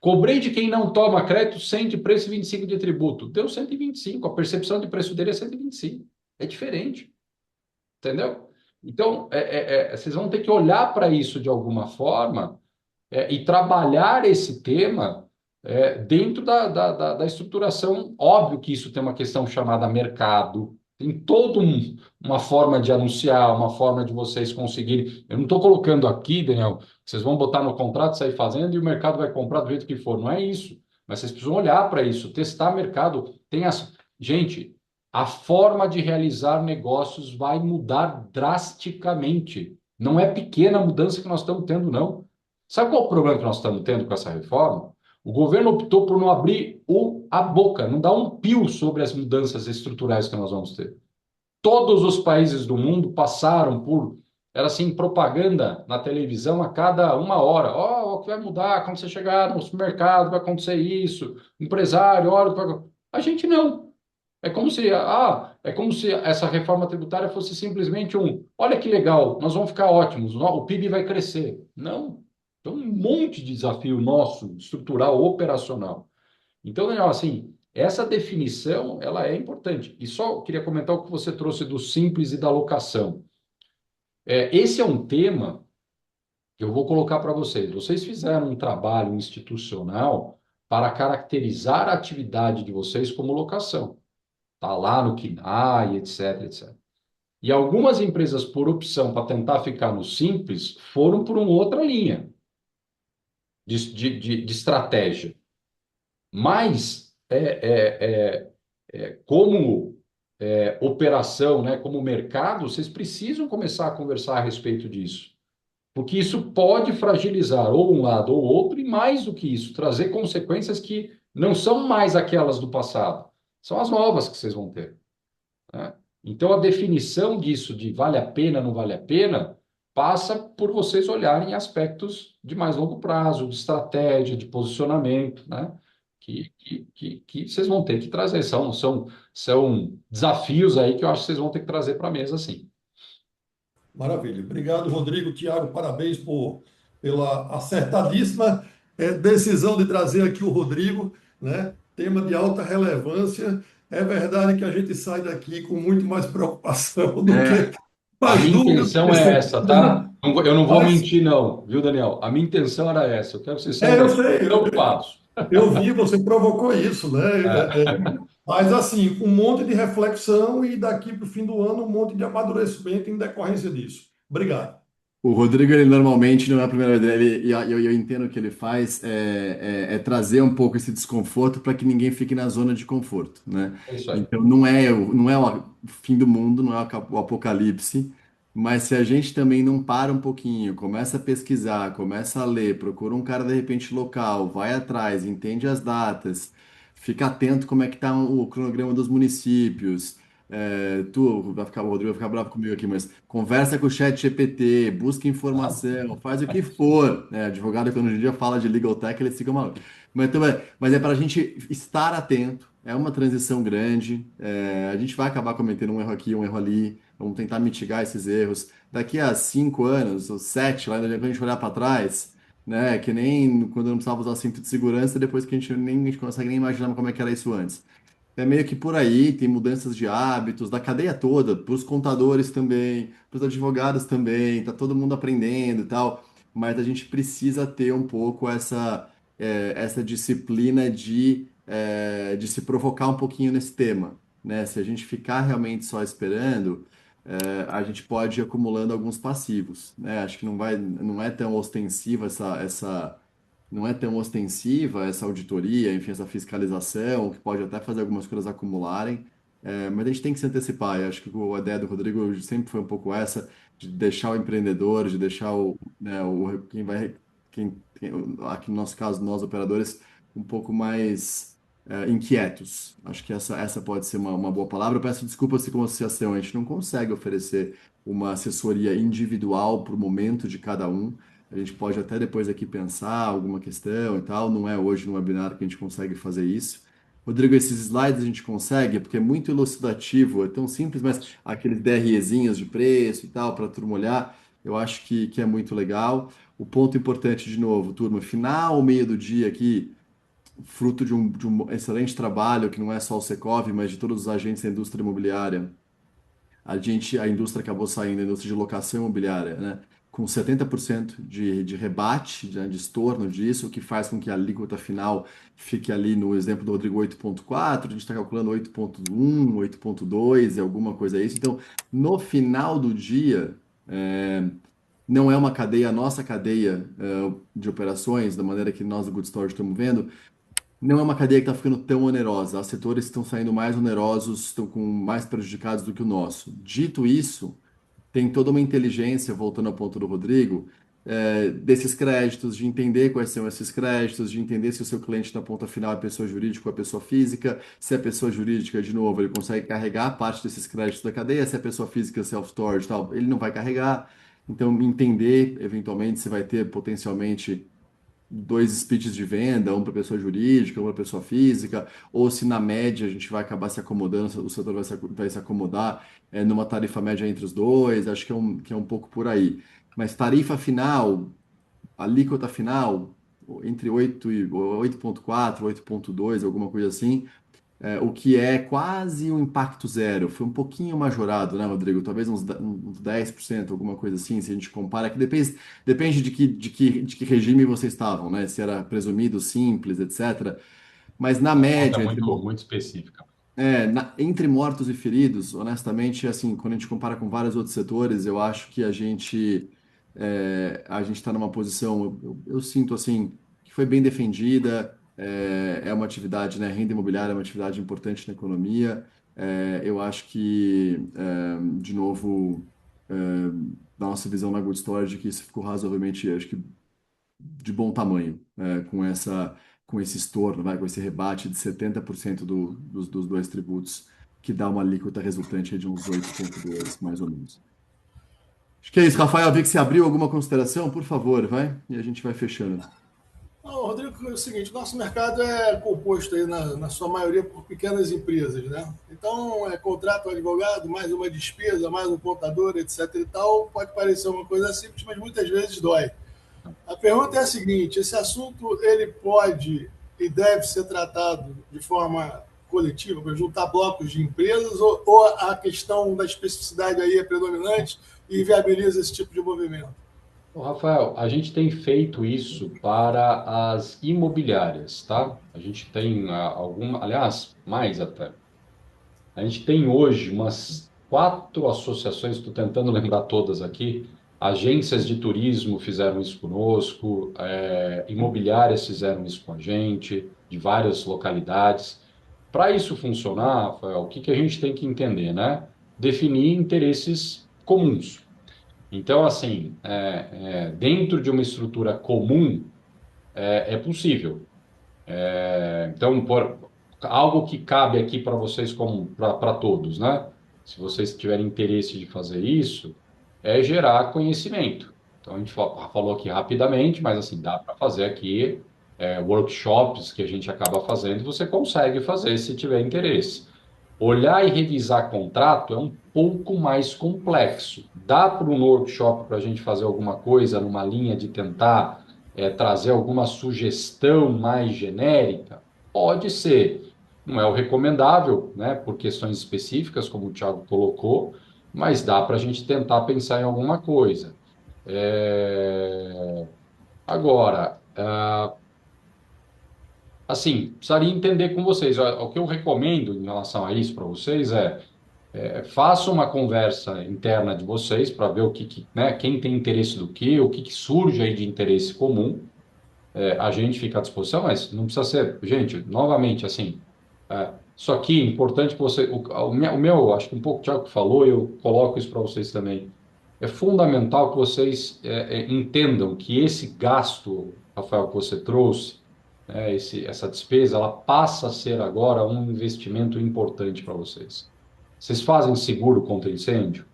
Cobrei de quem não toma crédito 100 de preço e 25 de tributo. Deu 125. A percepção de preço dele é 125. É diferente. Entendeu? Então, vocês vão ter que olhar para isso de alguma forma e trabalhar esse tema dentro da estruturação. Óbvio que isso tem uma questão chamada mercado, tem toda uma forma de anunciar, uma forma de vocês conseguirem. Eu não estou colocando aqui, Daniel, que vocês vão botar no contrato, sair fazendo e o mercado vai comprar do jeito que for. Não é isso. Mas vocês precisam olhar para isso, testar mercado. Gente, a forma de realizar negócios vai mudar drasticamente. Não é pequena a mudança que nós estamos tendo, não. Sabe qual é o problema que nós estamos tendo com essa reforma? O governo optou por não abrir a boca, não dar um pio sobre as mudanças estruturais que nós vamos ter. Todos os países do mundo passaram por, era assim, propaganda na televisão a cada uma hora. Ó, o que vai mudar quando você chegar no supermercado, vai acontecer isso. Empresário, olha, a gente não. É como se essa reforma tributária fosse simplesmente olha que legal, nós vamos ficar ótimos, o PIB vai crescer. Não. Tem um monte de desafio nosso, estrutural, operacional. Então, Daniel, assim, essa definição, ela é importante. E só queria comentar o que você trouxe do simples e da locação. Esse é um tema que eu vou colocar para vocês. Vocês fizeram um trabalho institucional para caracterizar a atividade de vocês como locação. Está lá no KNAI, etc, etc. E algumas empresas, por opção, para tentar ficar no simples, foram por uma outra linha de estratégia. Mas, como operação, né, como mercado, vocês precisam começar a conversar a respeito disso. Porque isso pode fragilizar ou um lado ou outro, e mais do que isso, trazer consequências que não são mais aquelas do passado, são as novas que vocês vão ter, né? Então, a definição disso, de vale a pena, não vale a pena, passa por vocês olharem aspectos de mais longo prazo, de estratégia, de posicionamento, né? Que vocês vão ter que trazer. São desafios aí que eu acho que vocês vão ter que trazer para a mesa, sim. Maravilha. Obrigado, Rodrigo. Tiago, parabéns pela acertadíssima decisão de trazer aqui o Rodrigo, né? Tema de alta relevância. É verdade que a gente sai daqui com muito mais preocupação do É, que A mais minha dúvidas do intenção que é essa, tá? certeza, Eu não vou mas mentir, não, viu, Daniel? A minha intenção era essa. Eu quero que vocês saiam eu daqui sei, preocupados. eu vi, você provocou isso, né? É. Mas assim, com um monte de reflexão e daqui para o fim do ano, um monte de amadurecimento em decorrência disso. Obrigado. O Rodrigo, ele normalmente não é a primeira vez dele, e eu entendo o que ele faz, é trazer um pouco esse desconforto para que ninguém fique na zona de conforto, né? É isso aí. Então, não é o fim do mundo, não é o apocalipse, mas se a gente também não para um pouquinho, começa a pesquisar, começa a ler, procura um cara de repente local, vai atrás, entende as datas, fica atento como é que está o cronograma dos municípios. O Rodrigo vai ficar bravo comigo aqui, mas conversa com o chat GPT, busca informação, faz o que for, né? Advogado, quando hoje em dia fala de legal tech, eles ficam malucos. Mas é para a gente estar atento, é uma transição grande, a gente vai acabar cometendo um erro aqui, um erro ali, vamos tentar mitigar esses erros. Daqui a 5 anos, ou 7, lá quando a gente olhar para trás, né? Que nem quando eu não precisava usar cinto de segurança, depois que a gente consegue nem imaginar como é que era isso antes. É meio que por aí, tem mudanças de hábitos, da cadeia toda, para os contadores também, para os advogados também, tá todo mundo aprendendo e tal, mas a gente precisa ter um pouco essa disciplina de se provocar um pouquinho nesse tema, né? Se a gente ficar realmente só esperando, a gente pode ir acumulando alguns passivos, né? Acho que não é tão ostensiva não é tão ostensiva essa auditoria, enfim, essa fiscalização, que pode até fazer algumas coisas acumularem, mas a gente tem que se antecipar. Eu acho que a ideia do Rodrigo sempre foi um pouco essa, de deixar o empreendedor, de deixar aqui no nosso caso, nós operadores, um pouco mais inquietos. Acho que essa pode ser uma boa palavra. Eu peço desculpas se como associação a gente não consegue oferecer uma assessoria individual para o momento de cada um. A gente pode até depois aqui pensar alguma questão e tal. Não é hoje no webinar que a gente consegue fazer isso. Rodrigo, esses slides a gente consegue, porque é muito elucidativo, é tão simples, mas aqueles DREzinhos de preço e tal, para turma olhar, eu acho que é muito legal. O ponto importante, de novo, turma, final, meio do dia aqui, fruto de um excelente trabalho, que não é só o Secov, mas de todos os agentes da indústria imobiliária. A indústria acabou saindo, a indústria de locação imobiliária, né? Com 70% de rebate, de estorno disso, o que faz com que a alíquota final fique ali no exemplo do Rodrigo 8,4, a gente está calculando 8,1, 8,2, alguma coisa isso. Então, no final do dia, não é uma cadeia, a nossa cadeia de operações, da maneira que nós do Good Storage estamos vendo, não é uma cadeia que está ficando tão onerosa. Os setores estão saindo mais onerosos, estão mais prejudicados do que o nosso. Dito isso, tem toda uma inteligência, voltando ao ponto do Rodrigo, desses créditos, de entender quais são esses créditos, de entender se o seu cliente na ponta final é pessoa jurídica ou é pessoa física, se é pessoa jurídica, de novo, ele consegue carregar parte desses créditos da cadeia, se é pessoa física, self-storage e tal, ele não vai carregar. Então, entender, eventualmente, se vai ter potencialmente dois speeches de venda, um para pessoa jurídica, um para pessoa física, ou se na média a gente vai acabar se acomodando, o setor vai se acomodar numa tarifa média entre os dois, acho que é um pouco por aí. Mas tarifa final, alíquota final, entre 8 e 8,4, 8,2, alguma coisa assim, o que é quase um impacto zero. Foi um pouquinho majorado, né, Rodrigo? Talvez uns 10%, alguma coisa assim, se a gente compara, que depende de que regime vocês estavam, né? Se era presumido, simples, etc. Mas na A conta é média, muito específica. entre mortos e feridos, honestamente, assim, quando a gente compara com vários outros setores, eu acho que a gente está numa posição, eu sinto assim, que foi bem defendida, é uma atividade, né, renda imobiliária é uma atividade importante na economia, Eu acho que, de novo, da nossa visão na Good Storage, que isso ficou razoavelmente, acho que de bom tamanho, com esse estorno, com esse rebate de 70% dos dois tributos, que dá uma alíquota resultante aí de uns 8,2, mais ou menos. Acho que é isso, Rafael. Eu vi que você abriu alguma consideração, por favor, vai, e a gente vai fechando. Não, Rodrigo, é o seguinte, nosso mercado é composto aí na sua maioria por pequenas empresas, né? Então, contrata um advogado, mais uma despesa, mais um contador, etc e tal, pode parecer uma coisa simples, mas muitas vezes dói. A pergunta é a seguinte, esse assunto ele pode e deve ser tratado de forma coletiva, para juntar blocos de empresas, ou a questão da especificidade aí é predominante e viabiliza esse tipo de movimento? Ô, Rafael, a gente tem feito isso para as imobiliárias, tá? A gente tem alguma, aliás, mais até. A gente tem hoje umas 4 associações, estou tentando lembrar todas aqui. Agências de turismo fizeram isso conosco, imobiliárias fizeram isso com a gente, de várias localidades. Para isso funcionar, Rafael, o que que a gente tem que entender, né? Definir interesses comuns. Então, assim, dentro de uma estrutura comum, é possível. Então, algo que cabe aqui para vocês, como para todos, né? Se vocês tiverem interesse de fazer isso, é gerar conhecimento. Então, a gente falou aqui rapidamente, mas assim, dá para fazer aqui workshops que a gente acaba fazendo, e você consegue fazer se tiver interesse. Olhar e revisar contrato é um pouco mais complexo. Dá para um workshop para a gente fazer alguma coisa numa linha de tentar trazer alguma sugestão mais genérica? Pode ser. Não é o recomendável, né, por questões específicas, como o Thiago colocou, mas dá para a gente tentar pensar em alguma coisa. Agora, assim, precisaria entender com vocês. O que eu recomendo em relação a isso para vocês faça uma conversa interna de vocês para ver né, quem tem interesse do que, o que surge aí de interesse comum. A gente fica à disposição, mas não precisa ser. Gente, novamente, assim, isso aqui é importante que você. O meu, acho que um pouco o Thiago falou, eu coloco isso para vocês também. É fundamental que vocês entendam que esse gasto, Rafael, que você trouxe, né, essa despesa, ela passa a ser agora um investimento importante para vocês. Vocês fazem seguro contra incêndio?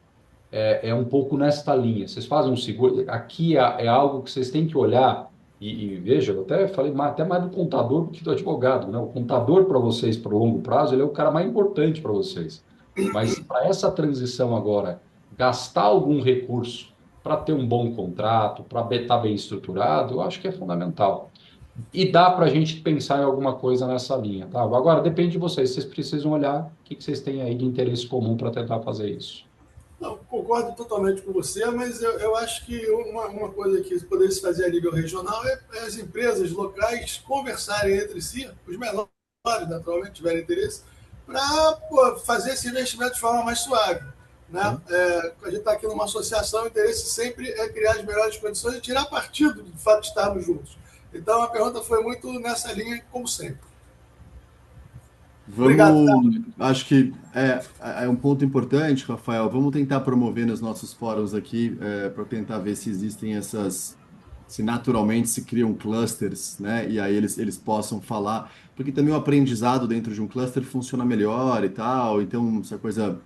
É um pouco nesta linha. Vocês fazem um seguro. Aqui é algo que vocês têm que olhar. E veja, eu até falei até mais do contador do que do advogado, né? O contador para vocês, para o longo prazo, ele é o cara mais importante para vocês. Mas para essa transição agora, gastar algum recurso para ter um bom contrato, para estar bem estruturado, eu acho que é fundamental. E dá para a gente pensar em alguma coisa nessa linha, tá? Agora, depende de vocês. Vocês precisam olhar o que vocês têm aí de interesse comum para tentar fazer isso. Não, concordo totalmente com você, mas eu acho que uma coisa que poderia se fazer a nível regional é as empresas locais conversarem entre si, os menores, naturalmente, tiverem interesse, para fazer esse investimento de forma mais suave. Né? A gente está aqui numa associação, o interesse sempre é criar as melhores condições e tirar partido do fato de estarmos juntos. Então, a pergunta foi muito nessa linha, como sempre. Obrigado, Vamos, acho que é um ponto importante, Rafael. Vamos tentar promover nos nossos fóruns aqui, para tentar ver se existem se naturalmente se criam clusters, né? E aí eles possam falar, porque também o aprendizado dentro de um cluster funciona melhor e tal. Então, essa coisa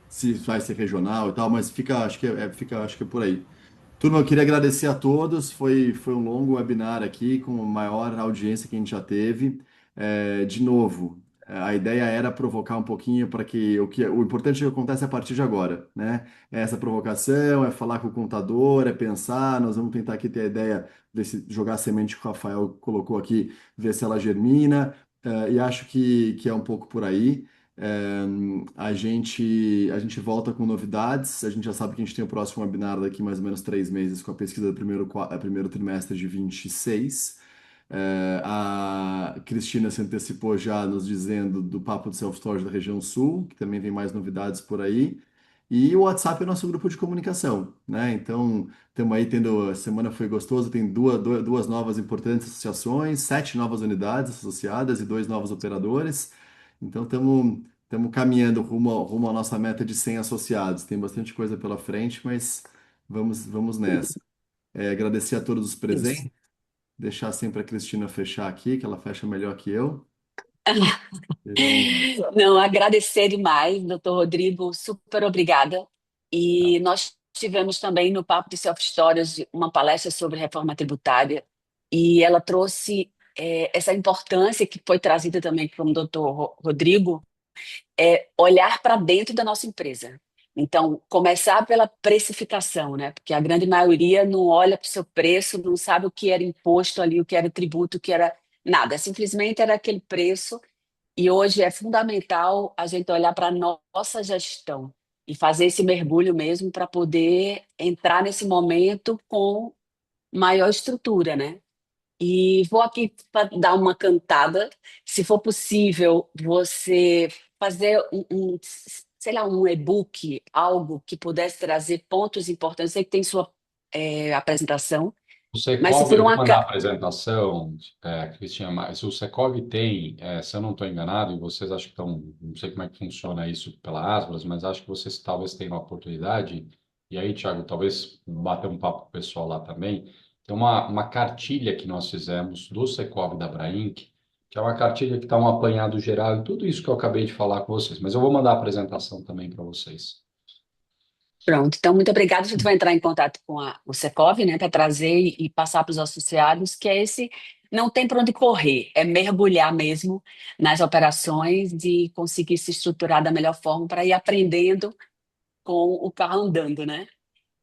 se vai ser regional e tal, mas acho que é por aí. Turma, eu queria agradecer a todos. Foi um longo webinar aqui, com a maior audiência que a gente já teve. De novo, a ideia era provocar um pouquinho para que o importante é que acontece a partir de agora, né? É essa provocação, é falar com o contador, é pensar. Nós vamos tentar aqui ter a ideia de jogar a semente que o Rafael colocou aqui, ver se ela germina. E acho que é um pouco por aí. É, a gente volta com novidades. A gente já sabe que a gente tem o próximo webinar daqui mais ou menos 3 meses com a pesquisa do primeiro trimestre de 26. A Cristina se antecipou já nos dizendo do Papo de Self-Storage da região sul, que também tem mais novidades por aí. E o WhatsApp é o nosso grupo de comunicação, né? Então, estamos aí a semana foi gostosa, tem duas novas importantes associações, 7 novas unidades associadas e 2 novos operadores. Então, estamos caminhando rumo à nossa meta de 100 associados. Tem bastante coisa pela frente, mas vamos nessa. Agradecer a todos os Isso. presentes, deixar sempre a Cristina fechar aqui, que ela fecha melhor que eu. Sejam- Não, agradecer demais, doutor Rodrigo, super obrigada. E nós tivemos também no Papo de Self Stories uma palestra sobre reforma tributária, e ela trouxe essa importância que foi trazida também pelo doutor Rodrigo, olhar para dentro da nossa empresa. Então, começar pela precificação, né? Porque a grande maioria não olha para o seu preço, não sabe o que era imposto ali, o que era tributo, o que era nada. Simplesmente era aquele preço. E hoje é fundamental a gente olhar para a nossa gestão e fazer esse mergulho mesmo para poder entrar nesse momento com maior estrutura, né? E vou aqui para dar uma cantada. Se for possível, você fazer sei lá, um e-book, algo que pudesse trazer pontos importantes. Eu sei que tem sua apresentação, O mas se Secov, por eu vou uma... mandar a apresentação, Cristina, mas o Secov tem, se eu não estou enganado, e vocês acho que estão, não sei como é que funciona isso pela Asbras, mas acho que vocês talvez tenham uma oportunidade, e aí, Thiago, talvez bater um papo com o pessoal lá também. Tem uma cartilha que nós fizemos do Secov da Abrainc, que é uma cartilha que está um apanhado geral e tudo isso que eu acabei de falar com vocês, mas eu vou mandar a apresentação também para vocês. Pronto, então muito obrigada. A gente vai entrar em contato com o Secov, né, para trazer e passar para os associados, que é esse, não tem para onde correr, é mergulhar mesmo nas operações e conseguir se estruturar da melhor forma para ir aprendendo com o carro andando, né?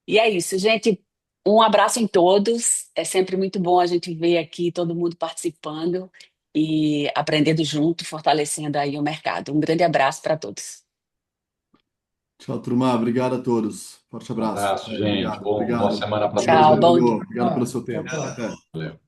E é isso, gente. Um abraço em todos. É sempre muito bom a gente ver aqui todo mundo participando e aprendendo junto, fortalecendo aí o mercado. Um grande abraço para todos. Tchau, turma. Obrigado a todos. Forte Um abraço. abraço, gente. Obrigado, Boa obrigado. semana para Valeu, todos Tchau, aí. bom Rodrigo. dia. Obrigado pelo seu Tchau, tempo. tchau. Até. Valeu.